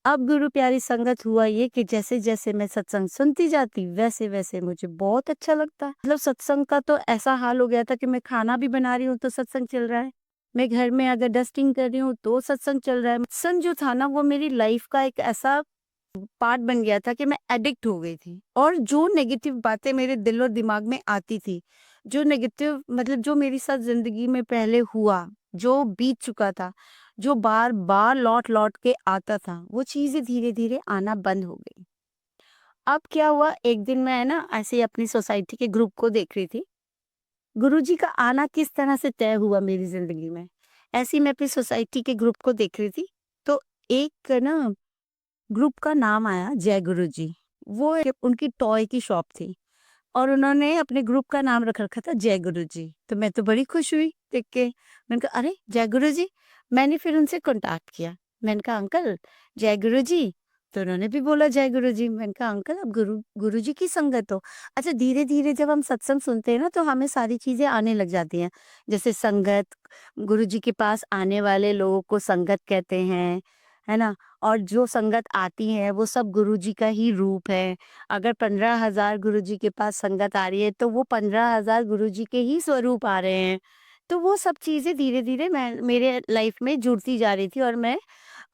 अब गुरु प्यारी संगत हुआ ये कि जैसे-जैसे मैं सत्संग सुनती जाती, वैसे-वैसे मुझे बहुत अच्छा लगता है। मतलब सत्संग का तो ऐसा हाल हो गया था कि मैं खाना भी बना रही हूँ तो सत्संग चल रहा है। मैं घर में अगर डस्टिंग कर रही हूँ तो सत्संग चल रहा है। सत्संग जो था ना, वो मेरी लाइफ़ का एक ऐसा पार्ट बन गया था कि मैं एडिक्ट हो गई थी, और जो नेगेटिव बातें मेरे दिल और दिमाग में आती थी, जो नेगेटिव मतलब जो मेरे साथ ज़िंदगी में पहले हुआ, जो बीत चुका था, जो बार-बार लौट-लौट के आता था, वो चीज़ें धीरे-धीरे आना बंद हो गई। अब क्या हुआ, एक दिन मैं है ना ऐसे ही अपनी सोसाइटी के ग्रुप को देख रही थी। गुरुजी का आना किस तरह से तय हुआ मेरी ज़िंदगी में। ऐसे ही मैं अपनी सोसाइटी के ग्रुप को देख रही थी, तो एक ना ग्रुप का नाम आया जय गुरुजी। वो एक उनकी टॉय की शॉप थी, और उन्होंने अपने ग्रुप का नाम रख रखा था जय गुरुजी। तो मैं तो बड़ी खुश हुई देख के। मैंने कहा अरे जय गुरुजी! मैंने फिर उनसे कॉन्टैक्ट किया। मैंने कहा अंकल जय गुरुजी। तो उन्होंने भी बोला जय गुरुजी। मैंने कहा अंकल आप गुरुजी की संगत हो। अच्छा, धीरे-धीरे जब हम सत्संग सुनते हैं ना, तो हमें सारी चीज़ें आने लग जाती हैं। जैसे संगत, गुरुजी के पास आने वाले लोगों को संगत कहते हैं, है ना? और जो संगत आती है वो सब गुरुजी का ही रूप है। अगर 15,000 गुरुजी के पास संगत आ रही है, तो वो 15,000 गुरुजी के ही स्वरूप आ रहे हैं। तो वो सब चीज़ें धीरे-धीरे मैं मेरे लाइफ में जुड़ती जा रही थी, और मैं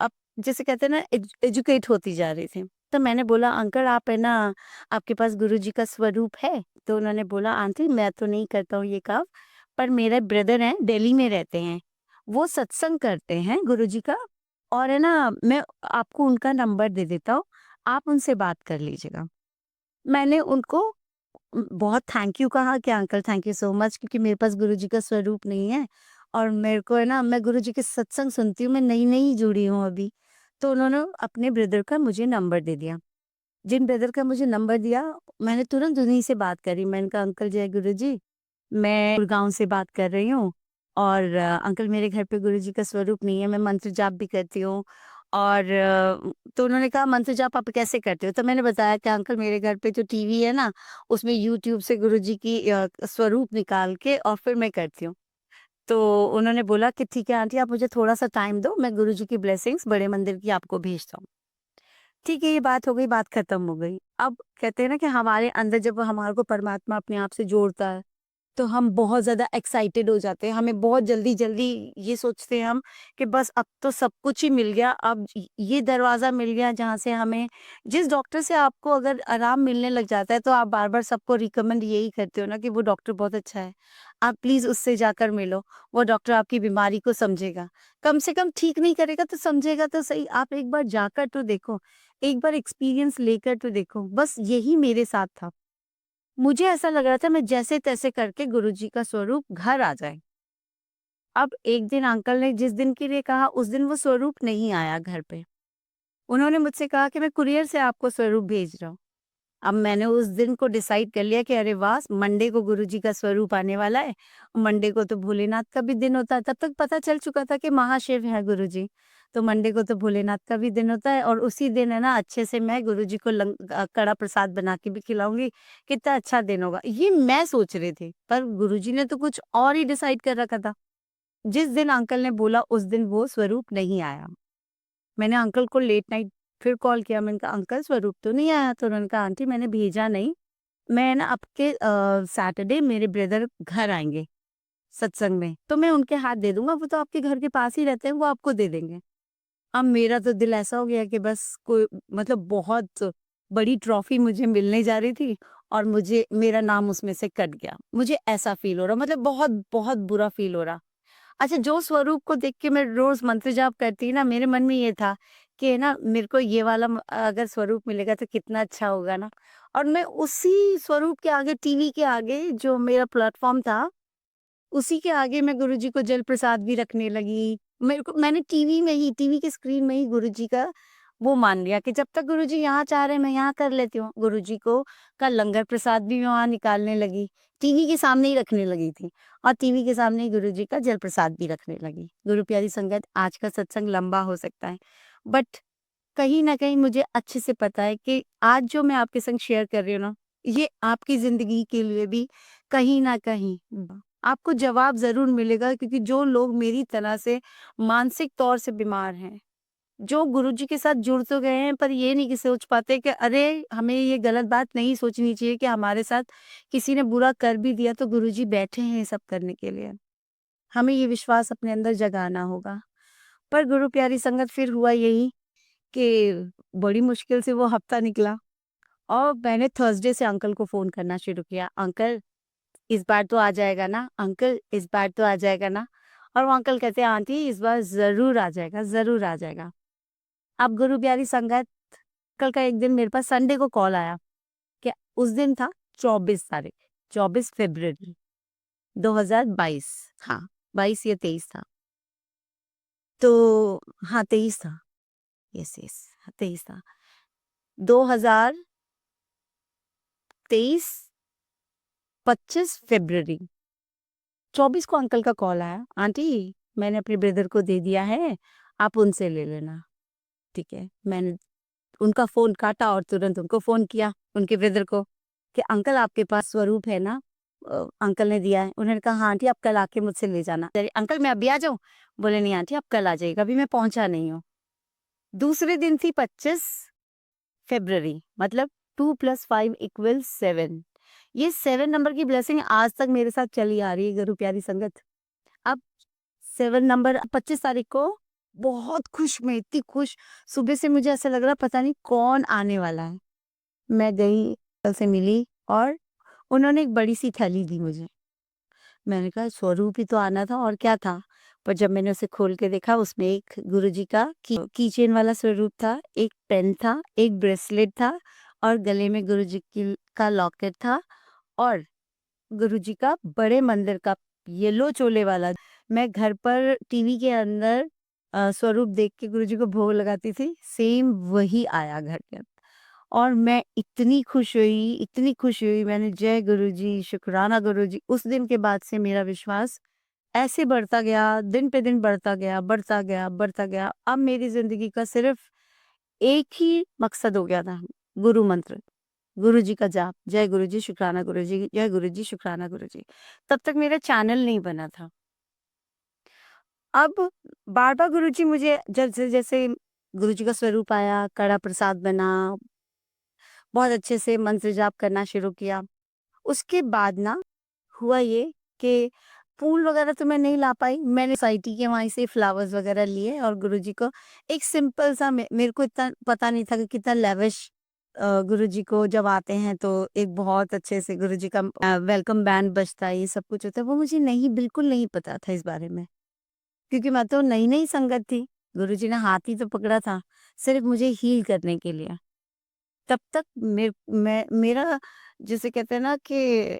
अब जिसे कहते हैं ना एजुकेट होती जा रही थी। तो मैंने बोला अंकल आप है ना, आपके पास गुरुजी का स्वरूप है? तो उन्होंने बोला आंटी मैं तो नहीं करता हूँ ये काम, पर मेरे ब्रदर हैं दिल्ली में रहते हैं। वो सत्संग करते हैं गुरुजी का, और है ना मैं आपको उनका नंबर दे देता हूँ, आप उनसे बात कर लीजिएगा। मैंने उनको बहुत थैंक यू कहा कि uncle thank you so much, क्योंकि मेरे पास गुरुजी का स्वरूप नहीं है, और मेरे को है ना मैं गुरुजी के सत्संग सुनती हूँ, मैं नई-नई जुड़ी हूँ अभी। तो उन्होंने अपने ब्रदर का मुझे नंबर दे दिया। जिन ब्रदर का मुझे नंबर दिया, मैंने तुरंत उन्हीं से बात करी। मैंने कहा अंकल जय गुरुजी, मैं गुड़गाँव से बात कर रही हूँ, और अंकल मेरे घर पे गुरुजी का स्वरूप नहीं है, मैं मंत्र जाप भी करती हूँ, और तो उन्होंने कहा मंत्र जाप आप कैसे करते हो? तो मैंने बताया कि अंकल मेरे घर पे जो टीवी है ना, उसमें यूट्यूब से गुरुजी की स्वरूप निकाल के और फिर मैं करती हूँ। तो उन्होंने बोला कि ठीक है आंटी आप मुझे थोड़ा-सा टाइम दो, मैं गुरुजी की ब्लेसिंग्स बड़े मंदिर की आपको भेजता हूँ। ठीक है, ये बात हो गई, बात खत्म हो गई। अब कहते हैं ना कि हमारे अंदर जब हमारे को परमात्मा अपने आप से जोड़ता है, तो हम बहुत ज़्यादा एक्साइटेड हो जाते हैं। हमें बहुत जल्दी-जल्दी ये सोचते हैं हम कि बस अब तो सब कुछ ही मिल गया, अब ये दरवाज़ा मिल गया जहाँ से हमें जिस डॉक्टर से आपको अगर आराम मिलने लग जाता है, तो आप बार-बार सबको रिकमेंड यही करते हो ना कि वो डॉक्टर बहुत अच्छा है। आप प्लीज़ उससे जाकर मिलो, वो डॉक्टर आपकी बीमारी को समझेगा। कम से कम ठीक नहीं करेगा तो समझेगा तो सही, आप एक बार जाकर तो देखो, एक बार एक्सपीरियंस लेकर तो देखो। बस यही मेरे साथ था। मुझे ऐसा लग रहा था मैं जैसे-तैसे करके गुरुजी का स्वरूप घर आ जाए। अब एक दिन अंकल ने जिस दिन के लिए कहा उस दिन वो स्वरूप नहीं आया घर पे। उन्होंने मुझसे कहा कि मैं कुरियर से आपको स्वरूप भेज रहा हूँ। अब मैंने उस दिन को डिसाइड कर लिया कि अरे वाह! मंडे को गुरुजी का स्वरूप आने वाला है। मंडे को तो भोलेनाथ का भी दिन होता है, तब तक पता चल चुका था कि महाशिव हैं गुरुजी। तो मंडे को तो भोलेनाथ का भी दिन होता है और उसी दिन है ना अच्छे से मैं गुरुजी को कड़ा प्रसाद बना के भी खिलाऊँगी, कितना अच्छा दिन होगा। ये मैं सोच रही थी, पर गुरुजी ने तो कुछ और ही डिसाइड कर रखा था। जिस दिन अंकल ने बोला उस दिन वो स्वरूप नहीं आया। मैंने अंकल को लेट नाइट फिर कॉल किया, मैंने कहा अंकल स्वरूप तो नहीं आया, तो उन्होंने कहा आंटी मैंने भेजा नहीं, मैं ना आपके सैटरडे मेरे ब्रदर घर आएँगे सत्संग में, तो मैं उनके हाथ दे दूँगा, वो तो आपके घर के पास ही रहते हैं, वो आपको दे देंगे। अब मेरा तो दिल ऐसा हो गया कि बस कोई मतलब बहुत बड़ी ट्रॉफी मुझे मिलने जा रही थी और मुझे मेरा नाम उसमें से कट गया। मुझे ऐसा फ़ील हो रहा मतलब बहुत बुरा फ़ील हो रहा। अच्छा, जो स्वरूप को देख के मैं रोज़ मंत्र जाप करती ना, मेरे मन में ये था कि ना मेरे को ये वाला अगर स्वरूप मिलेगा तो कितना अच्छा होगा ना। और मैं उसी स्वरूप के आगे टीवी के आगे जो मेरा प्लेटफ़ॉर्म था, उसी के आगे मैं गुरुजी को जल प्रसाद भी रखने लगी। मैंने टीवी की स्क्रीन में ही गुरुजी का वो मान लिया कि जब तक गुरुजी यहाँ चाह रहे हैं मैं यहाँ कर लेती हूँ। गुरुजी को का लंगर प्रसाद भी मैं वहाँ निकालने लगी। टीवी के सामने ही रखने लगी थी और टीवी के सामने ही गुरुजी का जल प्रसाद भी रखने लगी। गुरु प्यारी संगत, आज का सत्संग लंबा हो सकता है, बट कहीं न कहीं मुझे अच्छे से पता है कि आज जो मैं आपके संग शेयर कर रही हूँ ना, ये आपकी ज़िंदगी के लिए भी कहीं न कहीं आपको जवाब ज़रूर मिलेगा, क्योंकि जो लोग मेरी तरह से मानसिक तौर से बीमार हैं, जो गुरुजी के साथ जुड़ तो गए हैं पर ये नहीं कि सोच पाते कि अरे! हमें ये गलत बात नहीं सोचनी चाहिए कि हमारे साथ किसी ने बुरा कर भी दिया तो गुरुजी बैठे हैं ये सब करने के लिए। हमें ये विश्वास अपने अंदर जगाना होगा। पर गुरु प्यारी संगत, फिर हुआ यही कि बड़ी मुश्किल से वो हफ्ता निकला और मैंने थर्सडे से अंकल को फ़ोन करना शुरू किया, "अंकल, इस बार तो आ जाएगा ना? अंकल, इस बार तो आ जाएगा ना?" और वो अंकल कहते हैं, "आंटी, इस बार ज़रूर आ जाएगा, ज़रूर आ जाएगा।" अब गुरु प्यारी संगत, कल का एक दिन मेरे पास संडे को कॉल आया कि उस दिन था 24 तारीख, 24 फ़रवरी 2022, हाँ, 22 या 23 था। तो हाँ, 23 था। यस, यस, 23 था। 2023 25 फ़रवरी, 24 को अंकल का कॉल आया, "आंटी, मैंने अपने ब्रदर को दे दिया है, आप उनसे ले लेना।" ठीक है, मैंने उनका फ़ोन काटा और तुरंत उनको फ़ोन किया, उनके ब्रदर को, कि अंकल आपके पास स्वरूप है ना? अंकल ने दिया है। उन्होंने कहा, "हाँ आंटी, आप कल आके मुझसे ले जाना।" अरे अंकल, मैं अभी आ जाऊँ? बोले, "नहीं आंटी, आप कल आ जाइएगा, अभी मैं पहुँचा नहीं हूँ।" दूसरे दिन थी 25 फ़रवरी, मतलब 2 + 5 = 7। ये 7 नंबर की ब्लेसिंग आज तक मेरे साथ चली आ रही है गुरु प्यारी संगत। अब 7 नंबर 25 तारीख को बहुत खुश, मैं इतनी खुश, सुबह से मुझे ऐसा लग रहा पता नहीं कौन आने वाला है। मैं गई, अंकल से मिली और उन्होंने एक बड़ी-सी थैली दी मुझे। मैंने कहा स्वरूप ही तो आना था और क्या था? पर जब मैंने उसे खोल के देखा, उसमें एक गुरुजी का की चेन वाला स्वरूप था, एक पेन था, एक ब्रेसलेट था और गले में गुरुजी की का लॉकेट था और गुरुजी का बड़े मंदिर का येलो चोले वाला। मैं घर पर टीवी के अंदर स्वरूप देख के गुरुजी को भोग लगाती थी, सेम वही आया घर के अंदर। और मैं इतनी खुश हुई, मैंने जय गुरुजी, शुकराना गुरुजी। उस दिन के बाद से मेरा विश्वास ऐसे बढ़ता गया, दिन पे दिन बढ़ता गया, बढ़ता गया, बढ़ता गया। अब मेरी ज़िंदगी का सिर्फ़ एक ही मकसद हो गया था, गुरु मंत्र, गुरुजी का जाप, जय गुरुजी, शुकराना गुरुजी, जय गुरुजी, शुकराना गुरुजी। तब तक मेरा चैनल नहीं बना था। अब बार-बार गुरुजी मुझे जैसे गुरुजी का स्वरूप आया, कड़ा प्रसाद बना, बहुत अच्छे से मंत्र जाप करना शुरू किया। उसके बाद ना हुआ ये कि फूल वगैरह तो मैं नहीं ला पाई। मैंने सोसाइटी के वहीं से फ्लावर्स वगैरह लिए और गुरुजी को एक सिंपल सा, मेरे को इतना पता नहीं था कि कितना लेविश गुरुजी को जब आते हैं तो एक बहुत अच्छे से गुरुजी का वेलकम बैंड बजता है, ये सब कुछ होता है। वो मुझे नहीं, बिल्कुल नहीं पता था इस बारे में, क्योंकि मैं तो नई-नई संगत थी। गुरुजी ने हाथ ही तो पकड़ा था, सिर्फ़ मुझे हील करने के लिए। तब तक मेरा, जिसे कहते हैं ना कि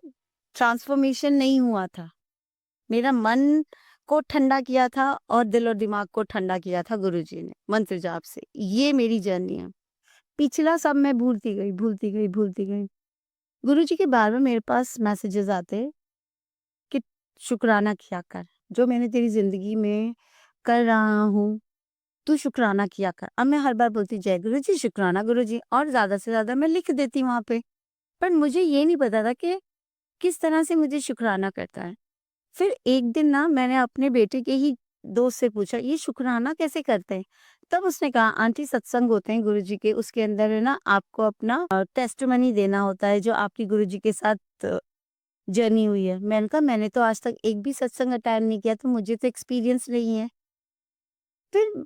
ट्रांसफ़ॉर्मेशन नहीं हुआ था। मेरा मन को ठंडा किया था और दिल और दिमाग को ठंडा किया था गुरुजी ने, मंत्र जाप से। ये मेरी जर्नी है। पिछला सब मैं भूलती गई, भूलती गई, भूलती गई। गुरुजी के बार-बार मेरे पास मैसेजेस आते कि शुक्राना किया कर, जो मैंने तेरी ज़िंदगी में कर रहा हूँ, तू शुक्राना किया कर। अब मैं हर बार बोलती जय गुरुजी, शुक्राना गुरुजी और ज़्यादा से ज़्यादा मैं लिख देती वहाँ पे। पर मुझे ये नहीं पता था कि किस तरह से मुझे शुक्राना करता है। फिर एक दिन ना मैंने अपने बेटे के ही दोस्त से पूछा, ये शुक्राना कैसे करते हैं? तब उसने कहा, आंटी सत्संग होते हैं गुरुजी के, उसके अंदर है ना आपको अपना टेस्टिमनी देना होता है जो आपकी गुरुजी के साथ जर्नी हुई है। मैंने कहा मैंने तो आज तक एक भी सत्संग अटेंड नहीं किया, तो मुझे तो एक्सपीरियंस नहीं है। फिर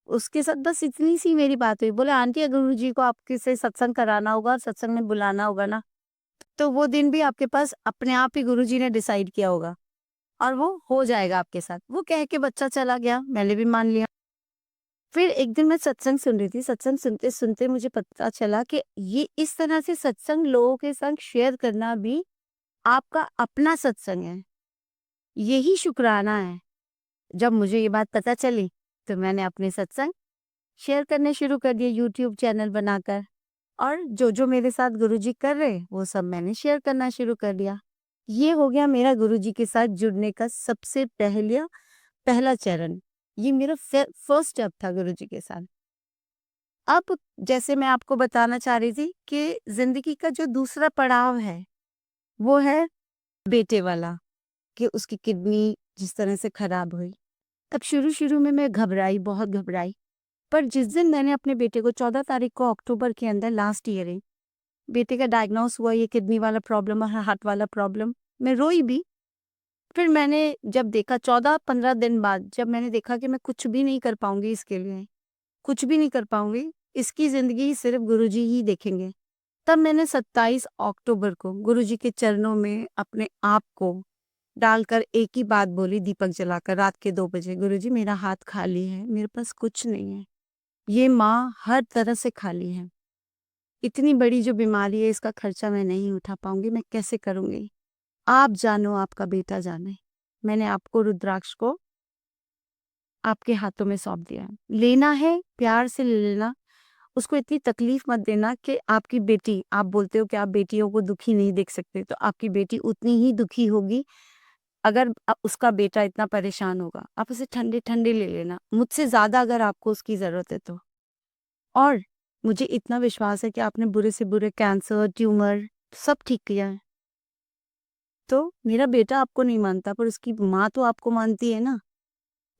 उसके साथ बस इतनी सी मेरी बात हुई। बोले आंटी अगर गुरुजी को आपके से सत्संग कराना होगा, सत्संग में बुलाना होगा ना, तो वो दिन भी आपके पास अपने आप ही गुरुजी ने डिसाइड किया होगा और वो हो जाएगा आपके साथ। वो कह के बच्चा चला गया, मैंने भी मान लिया। फिर एक दिन मैं सत्संग सुन रही थी, सत्संग सुनते-सुनते मुझे पता चला कि ये इस तरह से सत्संग लोगों के संग शेयर करना भी आपका अपना सत्संग है। यही शुक्राना है। जब मुझे ये बात पता चली, तो मैंने अपने सत्संग शेयर करने शुरू कर दिए यूट्यूब चैनल बनाकर और जो-जो मेरे साथ गुरुजी कर रहे, वो सब मैंने शेयर करना शुरू कर दिया। ये हो गया मेरा गुरुजी के साथ जुड़ने का सबसे पहला चरण। ये मेरा फर्स्ट स्टेप था गुरुजी के साथ। अब जैसे मैं आपको बताना चाह रही थी कि ज़िंदगी का जो दूसरा पड़ाव है, वो है बेटे वाला, कि उसकी किडनी जिस तरह से खराब हुई। तब शुरू-शुरू में मैं घबराई, बहुत घबराई। पर जिस दिन मैंने अपने बेटे को 14 तारीख को अक्टूबर के अंदर लास्ट ईयर ही, बेटे का डायग्नोस हुआ ये किडनी वाला प्रॉब्लम और हार्ट वाला प्रॉब्लम, मैं रोई भी। फिर मैंने जब देखा 14-15 दिन बाद जब मैंने देखा कि मैं कुछ भी नहीं कर पाऊँगी इसके लिए, कुछ भी नहीं कर पाऊँगी, इसकी ज़िंदगी सिर्फ़ गुरुजी ही देखेंगे। तब मैंने 27 अक्टूबर को गुरुजी के चरणों में अपने आप को डालकर एक ही बात बोली दीपक जलाकर रात के 2 बजे, गुरुजी मेरा हाथ खाली है, मेरे पास कुछ नहीं है। ये माँ हर तरह से खाली है। इतनी बड़ी जो बीमारी है इसका खर्चा मैं नहीं उठा पाऊँगी, मैं कैसे करूँगी? आप जानो, आपका बेटा जाने। मैंने आपको रुद्राक्ष को आपके हाथों में सौंप दिया है। लेना है, प्यार से ले लेना। उसको इतनी तकलीफ मत देना कि आपकी बेटी, आप बोलते हो कि आप बेटियों को दुखी नहीं देख सकते, तो आपकी बेटी उतनी ही दुखी होगी अगर उसका बेटा इतना परेशान होगा। आप उसे ठंडे-ठंडे ले लेना, मुझसे ज़्यादा अगर आपको उसकी ज़रूरत है तो। और मुझे इतना विश्वास है कि आपने बुरे से बुरे कैंसर, ट्यूमर सब ठीक किया है। तो मेरा बेटा आपको नहीं मानता पर उसकी माँ तो आपको मानती है ना,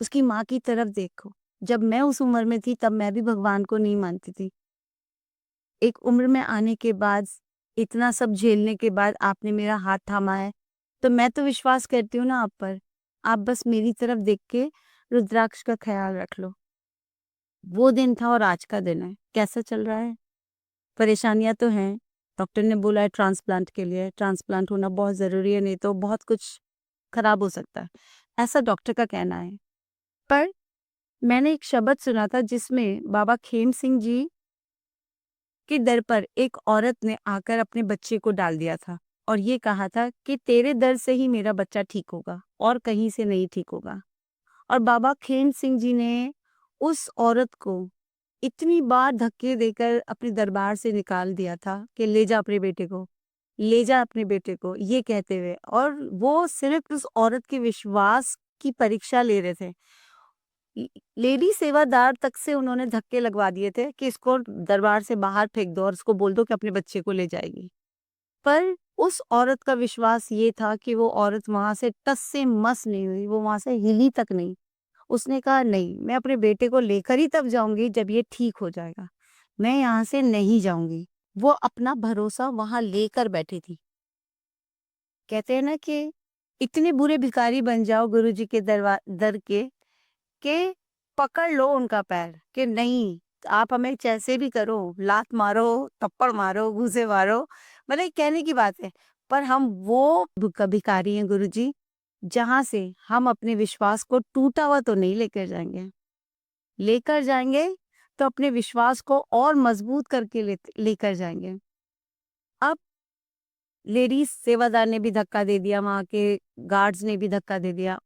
उसकी माँ की तरफ देखो। जब मैं उस उम्र में थी तब मैं भी भगवान को नहीं मानती थी। एक उम्र में आने के बाद, इतना सब झेलने के बाद आपने मेरा हाथ थामा है, तो मैं तो विश्वास करती हूँ ना आप पर। आप बस मेरी तरफ देख के रुद्राक्ष का ख़्याल रख लो। वो दिन था और आज का दिन है। कैसा चल रहा है? परेशानियाँ तो हैं। डॉक्टर ने बोला है ट्रांसप्लांट के लिए, ट्रांसप्लांट होना बहुत ज़रूरी है, नहीं तो बहुत कुछ खराब हो सकता है। ऐसा डॉक्टर का कहना है। पर मैंने एक शब्द सुना था जिसमें बाबा खेम सिंह जी के दर पर एक औरत ने आकर अपने बच्चे को डाल दिया था और ये कहा था कि तेरे दर से ही मेरा बच्चा ठीक होगा और कहीं से नहीं ठीक होगा। और बाबा खेम सिंह जी ने उस औरत को इतनी बार धक्के देकर अपने दरबार से निकाल दिया था कि ले जा अपने बेटे को, ले जा अपने बेटे को, ये कहते हुए। और वो सिर्फ उस औरत के विश्वास की परीक्षा ले रहे थे। लेडी सेवादार तक से उन्होंने धक्के लगवा दिए थे कि इसको दरबार से बाहर फेंक दो और उसको बोल दो कि अपने बच्चे को ले जाएगी। पर उस औरत का विश्वास ये था कि वो औरत वहां से टस से मस नहीं हुई, वो वहां से हिली तक नहीं। उसने कहा नहीं, मैं अपने बेटे को लेकर ही तब जाऊंगी जब ये ठीक हो जाएगा, मैं यहाँ से नहीं जाऊंगी। वो अपना भरोसा वहां लेकर बैठी थी। कहते हैं ना कि इतने बुरे भिखारी बन जाओ गुरुजी के दर के पकड़ लो उनका पैर कि नहीं, आप हमें जैसे भी करो, लात मारो, थप्पड़ मारो, घूंसे मारो, मतलब ये कहने की बात है। पर हम वो भिखारी हैं गुरुजी, जहाँ से हम अपने विश्वास को टूटा हुआ तो नहीं लेकर जाएंगे। लेकर जाएंगे तो अपने विश्वास को और मजबूत करके लेकर जाएंगे। अब लेडीज सेवादार ने भी धक्का दे दिया, वहां के गार्ड्स ने भी धक्का दे दिया।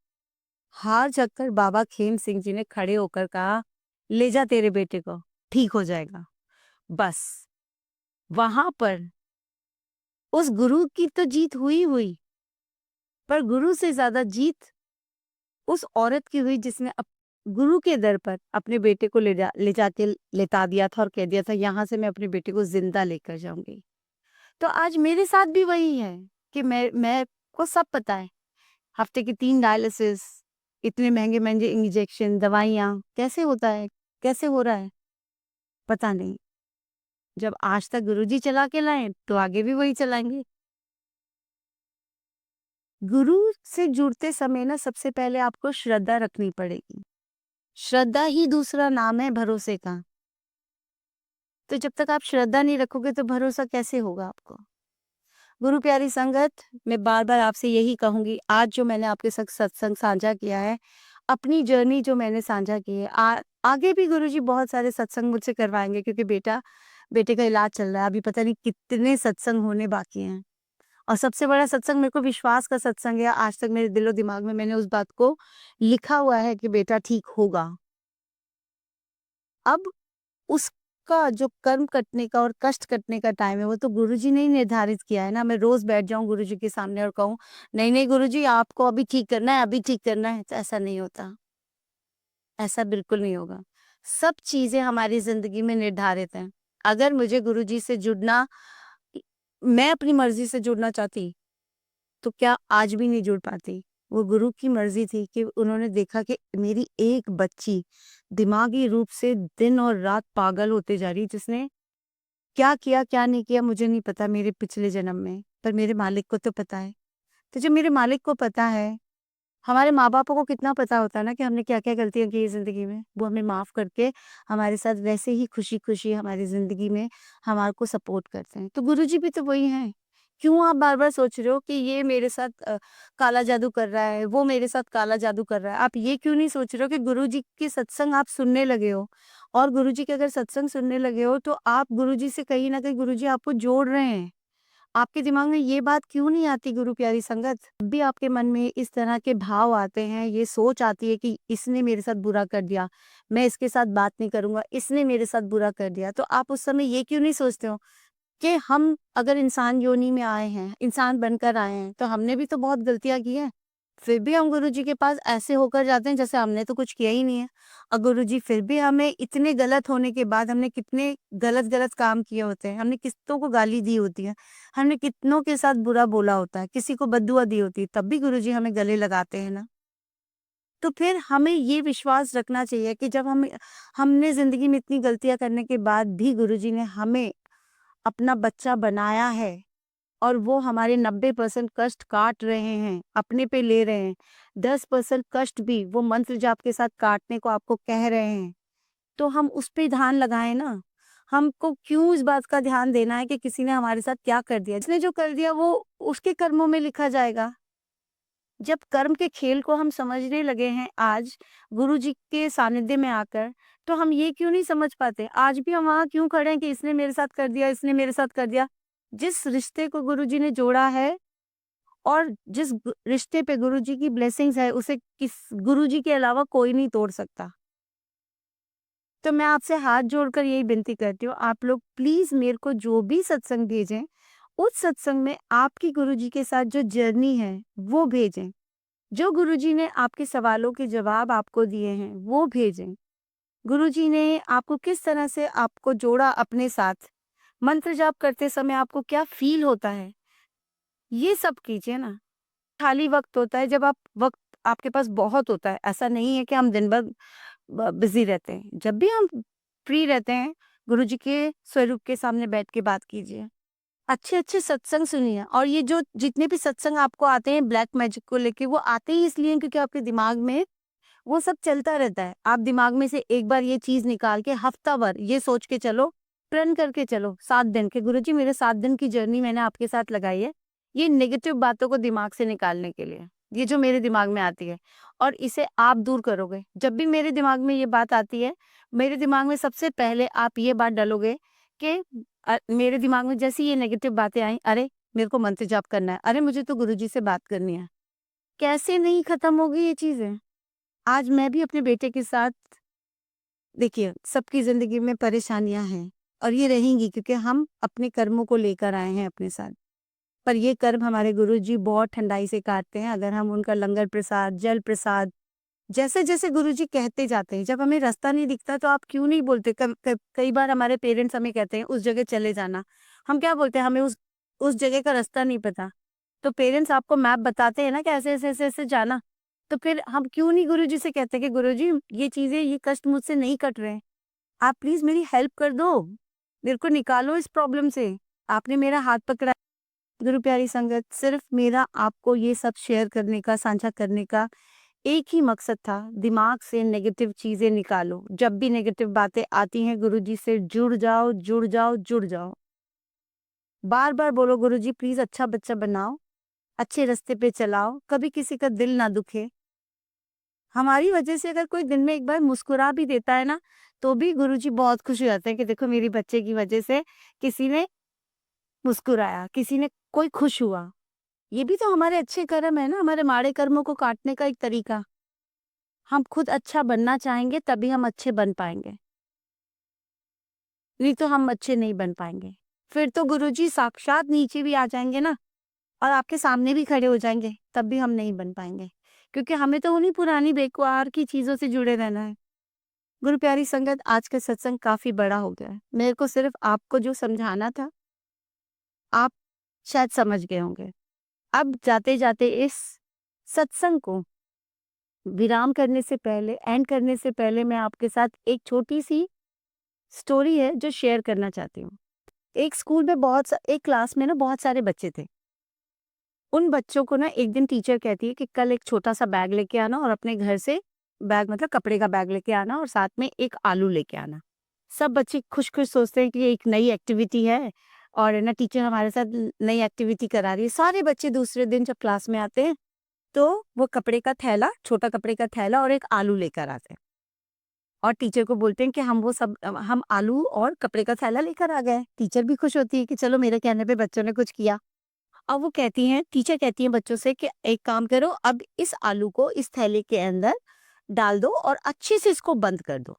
हार जगकर बाबा खेम सिंह जी ने खड़े होकर कहा, ले जा तेरे बेटे को, ठीक हो जाएगा। बस वहां पर उस गुरु की तो जीत हुई, पर गुरु से ज्यादा जीत उस औरत की हुई जिसने गुरु के दर पर अपने बेटे को ले जाके लेटा दिया था और कह दिया था यहाँ से मैं अपने बेटे को जिंदा लेकर जाऊंगी। तो आज मेरे साथ भी वही है कि मैं को सब पता है, हफ्ते की 3 डायलिसिस, इतने महंगे महंगे इंजेक्शन, दवाइयाँ, कैसे होता है, कैसे हो रहा है, पता नहीं। जब आज तक गुरुजी चला के लाए तो आगे भी वही चलाएंगे। गुरु से जुड़ते समय ना सबसे पहले आपको श्रद्धा रखनी पड़ेगी। श्रद्धा ही दूसरा नाम है भरोसे का। तो जब तक आप श्रद्धा नहीं रखोगे तो भरोसा कैसे होगा आपको? गुरु प्यारी संगत, मैं बार-बार आपसे यही कहूँगी, आज जो मैंने आपके साथ सत्संग साझा किया है, अपनी जर्नी जो मैंने साझा की है, आगे भी गुरुजी बहुत सारे सत्संग मुझसे करवाएँगे क्योंकि बेटे का इलाज चल रहा है। अभी पता नहीं कितने सत्संग होने बाकी हैं। और सबसे बड़ा सत्संग मेरे को विश्वास का सत्संग है। आज तक मेरे दिलो-दिमाग में मैंने उस बात को लिखा हुआ है कि बेटा ठीक होगा। अब उसका जो कर्म कटने का और कष्ट कटने का टाइम है वो तो गुरुजी ने ही निर्धारित किया है ना। मैं रोज बैठ जाऊं गुरुजी के सामने और कहूं नहीं नहीं गुरुजी आपको अभी ठीक करना है, अभी ठीक करना है, तो ऐसा नहीं होता। ऐसा बिल्कुल नहीं होगा। सब चीजें हमारी जिंदगी में निर्धारित हैं। अगर मुझे गुरुजी से जुड़ना, मैं अपनी मर्जी से जुड़ना चाहती तो क्या आज भी नहीं जुड़ पाती। वो गुरु की मर्जी थी कि उन्होंने देखा कि मेरी एक बच्ची दिमागी रूप से दिन और रात पागल होते जा रही, जिसने क्या किया क्या नहीं किया मुझे नहीं पता मेरे पिछले जन्म में, पर मेरे मालिक को तो पता है। तो जब मेरे मालिक को पता है, हमारे माँ बापों को कितना पता होता है ना कि हमने क्या क्या गलतियां की है जिंदगी में, वो हमें माफ करके हमारे साथ वैसे ही खुशी खुशी हमारी जिंदगी में हमारे को सपोर्ट करते हैं। तो गुरुजी भी तो वही हैं। क्यों आप बार बार सोच रहे हो कि ये मेरे साथ काला जादू कर रहा है, वो मेरे साथ काला जादू कर रहा है? आप ये क्यों नहीं सोच रहे हो कि गुरुजी के सत्संग आप सुनने लगे हो, और गुरुजी के अगर सत्संग सुनने लगे हो तो आप गुरुजी से कहीं ना कहीं गुरुजी आपको जोड़ रहे हैं। आपके दिमाग में ये बात क्यों नहीं आती गुरु प्यारी संगत? जब भी आपके मन में इस तरह के भाव आते हैं, ये सोच आती है कि इसने मेरे साथ बुरा कर दिया, मैं इसके साथ बात नहीं करूंगा, इसने मेरे साथ बुरा कर दिया, तो आप उस समय ये क्यों नहीं सोचते हो कि हम अगर इंसान योनि में आए हैं, इंसान बनकर आए हैं, तो हमने भी तो बहुत गलतियां की हैं। फिर भी हम गुरुजी के पास ऐसे होकर जाते हैं जैसे हमने तो कुछ किया ही नहीं है। और गुरुजी फिर भी हमें, इतने गलत होने के बाद हमने कितने गलत-गलत काम किए होते हैं, हमने कितनों को गाली दी होती है, हमने कितनों के साथ बुरा बोला होता है, किसी को बद्दुआ दी होती है, तब भी गुरुजी हमें गले लगाते हैं ना। तो फिर हमें ये विश्वास रखना चाहिए कि जब हमने ज़िंदगी में इतनी गलतियाँ करने के बाद भी गुरुजी ने हमें अपना बच्चा बनाया है, और वो हमारे 90% कष्ट काट रहे हैं, अपने पे ले रहे हैं। 10% कष्ट भी वो मंत्र जाप के साथ काटने को आपको कह रहे हैं, तो हम उस पे ध्यान लगाएँ ना। हमको क्यों इस बात का ध्यान देना है कि किसी ने हमारे साथ क्या कर दिया? जिसने जो कर दिया वो उसके कर्मों में लिखा जाएगा। जब कर्म के खेल को हम समझने लगे हैं आज गुरुजी के सानिध्य में आकर, तो हम ये क्यों नहीं समझ पाते? आज भी हम वहाँ क्यों खड़े हैं कि इसने मेरे साथ कर दिया, इसने मेरे साथ कर दिया? जिस रिश्ते को गुरुजी ने जोड़ा है और जिस रिश्ते पे गुरुजी की ब्लेसिंग्स है, उसे किस गुरुजी के अलावा कोई नहीं तोड़ सकता। तो मैं आपसे हाथ जोड़कर यही विनती करती हूँ, आप लोग प्लीज मेरे को जो भी सत्संग भेजें, उस सत्संग में आपकी गुरुजी के साथ जो जर्नी है वो भेजें। जो गुरुजी ने आपके सवालों के जवाब आपको दिए हैं वो भेजें। गुरुजी ने आपको किस तरह से आपको जोड़ा अपने साथ, मंत्र जाप करते समय आपको क्या फील होता है, ये सब कीजिए ना। खाली वक्त होता है, जब आप वक्त आपके पास बहुत होता है, ऐसा नहीं है कि हम दिन भर बिजी रहते हैं। जब भी हम फ्री रहते हैं, गुरुजी के स्वरूप के सामने बैठ के बात कीजिए, अच्छे अच्छे सत्संग सुनिए। और ये जो जितने भी सत्संग आपको आते हैं ब्लैक मैजिक को लेके, वो आते ही इसलिए हैं क्योंकि आपके दिमाग में वो सब चलता रहता है। आप दिमाग में से एक बार ये चीज निकाल के हफ्ता भर ये सोच के चलो, प्रण करके चलो 7 दिन के, गुरुजी मेरे 7 दिन की जर्नी मैंने आपके साथ लगाई है ये नेगेटिव बातों को दिमाग से निकालने के लिए, ये जो मेरे दिमाग में आती है, और इसे आप दूर करोगे। जब भी मेरे दिमाग में ये बात आती है, मेरे दिमाग में सबसे पहले आप ये बात डालोगे कि मेरे दिमाग में जैसी ये नेगेटिव बातें आई, अरे मेरे को मंत्र जाप करना है, अरे मुझे तो गुरुजी से बात करनी है। कैसे नहीं खत्म होगी ये चीजें? आज मैं भी अपने बेटे के साथ, देखिए सबकी जिंदगी में परेशानियां हैं, और ये रहेंगी क्योंकि हम अपने कर्मों को लेकर आए हैं अपने साथ। पर ये कर्म हमारे गुरुजी बहुत ठंडाई से काटते हैं अगर हम उनका लंगर प्रसाद, जल प्रसाद जैसे-जैसे गुरुजी कहते जाते हैं। जब हमें रास्ता नहीं दिखता तो आप क्यों नहीं बोलते? कई बार हमारे पेरेंट्स हमें कहते हैं उस जगह चले जाना। हम क्या बोलते हैं? हमें उस जगह का रास्ता नहीं पता। तो पेरेंट्स आपको मैप बताते हैं ना कि ऐसे, ऐसे, ऐसे, ऐसे जाना। तो फिर हम क्यों नहीं गुरुजी से कहते कि गुरुजी ये चीज़ें, ये कष्ट मुझसे नहीं कट रहे हैं। आप प्लीज़ मेरी हेल्प कर दो। मेरे को निकालो इस प्रॉब्लम से। आपने मेरा हाथ पकड़ा। गुरु प्यारी संगत, सिर्फ मेरा आपको ये सब शेयर करने का, साझा करने का एक ही मकसद था, दिमाग से नेगेटिव चीज़ें निकालो। जब भी नेगेटिव बातें आती हैं गुरुजी से जुड़ जाओ, जुड़ जाओ, जुड़ जाओ। बार-बार बोलो गुरुजी प्लीज़ अच्छा बच्चा बनाओ, अच्छे रास्ते पे चलाओ, कभी किसी का दिल ना दुखे। हमारी वजह से अगर कोई दिन में एक बार मुस्कुरा भी देता है ना, तो भी गुरुजी बहुत खुश हो जाते हैं कि देखो मेरी बच्चे की वजह से किसी ने मुस्कुराया, किसी ने कोई खुश हुआ। ये भी तो हमारे अच्छे कर्म है ना, हमारे माड़े कर्मों को काटने का एक तरीका। हम खुद अच्छा बनना चाहेंगे तभी हम अच्छे बन पाएँगे, नहीं तो हम अच्छे नहीं बन पाएँगे। फिर तो गुरुजी साक्षात नीचे भी आ जाएँगे ना और आपके सामने भी खड़े हो जाएँगे, तब भी हम नहीं बन पाएँगे। क्योंकि हमें तो उन्हीं पुरानी बेकार की चीज़ों से जुड़े रहना है। गुरु प्यारी संगत, आज का सत्संग काफ़ी बड़ा हो गया है। मेरे को सिर्फ़ आपको जो समझाना था, आप शायद समझ गए होंगे। अब जाते-जाते इस सत्संग को विराम करने से पहले, एंड करने से पहले मैं आपके साथ एक छोटी-सी स्टोरी है जो शेयर करना चाहती हूँ। एक स्कूल में एक क्लास में ना बहुत सारे बच्चे थे। उन बच्चों को ना एक दिन टीचर कहती है कि कल एक छोटा-सा बैग लेके आना और अपने घर से बैग मतलब कपड़े का बैग लेके आना और साथ में एक आलू लेके आना। सब बच्चे खुश-खुश सोचते हैं कि ये एक नई एक्टिविटी है और है ना टीचर हमारे साथ नई एक्टिविटी करा रही है। सारे बच्चे दूसरे दिन जब क्लास में आते हैं, तो वो कपड़े का थैला, छोटा कपड़े का थैला और एक आलू लेकर आते हैं। और टीचर को बोलते हैं कि हम आलू और कपड़े का थैला लेकर आ गए। टीचर भी खुश होती है कि चलो मेरे कहने पे बच्चों ने कुछ किया। अब वो कहती हैं टीचर कहती हैं बच्चों से कि एक काम करो, अब इस आलू को इस थैले के अंदर डाल दो और अच्छे से इसको बंद कर दो।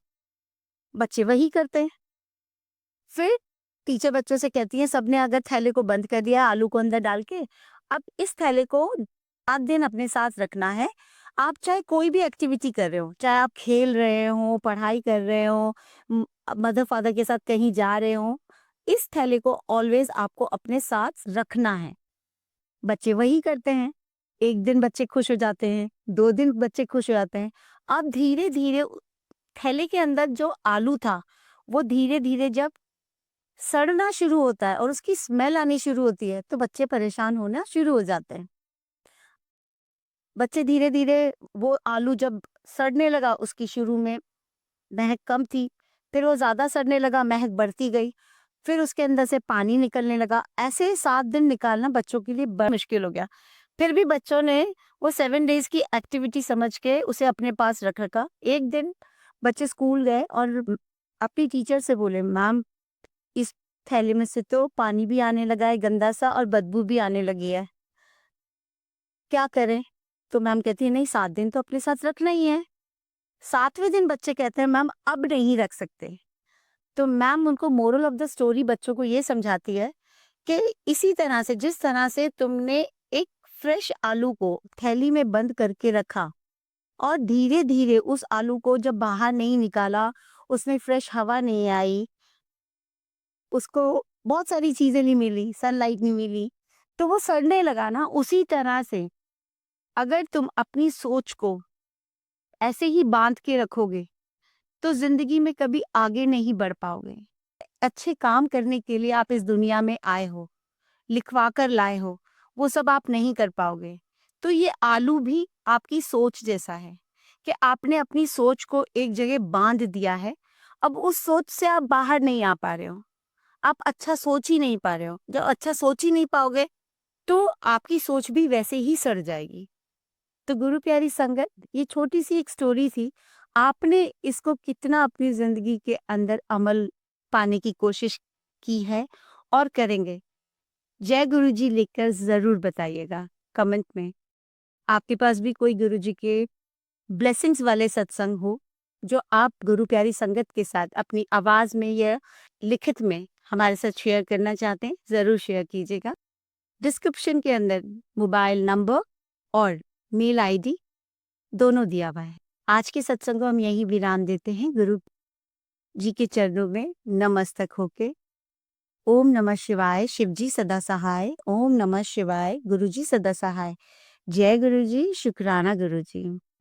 बच्चे वही करते हैं। फिर टीचर बच्चों से कहती हैं सबने अगर थैले को बंद कर दिया आलू को अंदर डाल के, अब इस थैले को 7 दिन अपने साथ रखना है। आप चाहे कोई भी एक्टिविटी कर रहे हो, चाहे आप खेल रहे हो, पढ़ाई कर रहे हो, मदर फादर के साथ कहीं जा रहे हो, इस थैले को ऑलवेज आपको अपने साथ रखना है। बच्चे वही करते हैं। 1 दिन बच्चे खुश हो जाते हैं, 2 दिन बच्चे खुश हो जाते हैं। अब धीरे-धीरे थैले के अंदर जो आलू था, वो धीरे-धीरे जब सड़ना शुरू होता है और उसकी स्मेल आनी शुरू होती है, तो बच्चे परेशान होना शुरू हो जाते हैं। बच्चे धीरे-धीरे वो आलू जब सड़ने लगा, उसकी शुरू में महक कम थी, फिर वो ज़्यादा सड़ने लगा, महक बढ़ती गई, फिर उसके अंदर से पानी निकलने लगा। ऐसे 7 दिन निकालना बच्चों के लिए बड़ा मुश्किल हो गया। फिर भी बच्चों ने वो 7 डेज़ की एक्टिविटी समझ के उसे अपने पास रख रखा। एक दिन बच्चे स्कूल गए और अपनी टीचर से बोले, "मैम, इस थैले में से तो पानी भी आने लगा है गंदा-सा और बदबू भी आने लगी है। क्या करें?" तो मैम कहती है, "नहीं, 7 दिन तो अपने साथ रखना ही है।" 7वें दिन बच्चे कहते हैं, "मैम, अब नहीं रख सकते।" तो मैम उनको मोरल ऑफ द स्टोरी बच्चों को ये समझाती है कि इसी तरह से जिस तरह से तुमने एक फ्रेश आलू को थैली में बंद करके रखा और धीरे-धीरे उस आलू को जब बाहर नहीं निकाला, उसमें फ्रेश हवा नहीं आई, उसको बहुत सारी चीज़ें नहीं मिली, सनलाइट नहीं मिली, तो वो सड़ने लगा ना, उसी तरह से अगर तुम अपनी सोच को ऐसे ही बाँध के रखोगे, तो ज़िंदगी में कभी आगे नहीं बढ़ पाओगे। अच्छे काम करने के लिए आप इस दुनिया में आए हो, लिखवा कर लाए हो, वो सब आप नहीं कर पाओगे। तो ये आलू भी आपकी सोच जैसा है कि आपने अपनी सोच को एक जगह बाँध दिया है, अब उस सोच से आप बाहर नहीं आ पा रहे हो। आप अच्छा सोच ही नहीं पा रहे हो। जब अच्छा सोच ही नहीं पाओगे, तो आपकी सोच भी वैसे ही सड़ जाएगी। तो गुरु प्यारी संगत, ये छोटी-सी एक स्टोरी थी। आपने इसको कितना अपनी ज़िंदगी के अंदर अमल पाने की कोशिश की है और करेंगे? जय गुरुजी लिखकर ज़रूर बताइएगा कमेंट में। आपके पास भी कोई गुरुजी के ब्लेसिंग्स वाले सत्संग हो, जो आप गुरु प्यारी संगत के साथ अपनी आवाज़ में या लिखित में हमारे साथ शेयर करना चाहते हैं, ज़रूर शेयर कीजिएगा। डिस्क्रिप्शन के अंदर मोबाइल नंबर और मेल आईडी दोनों दिया हुआ है। आज के सत्संग को हम यहीं विराम देते हैं, गुरु जी के चरणों में नमस्तक होके। ओम नमः शिवाय, शिव जी सदा सहाय। ओम नमः शिवाय, गुरु जी सदा सहाय। जय गुरु जी, शुक्राना गुरु जी।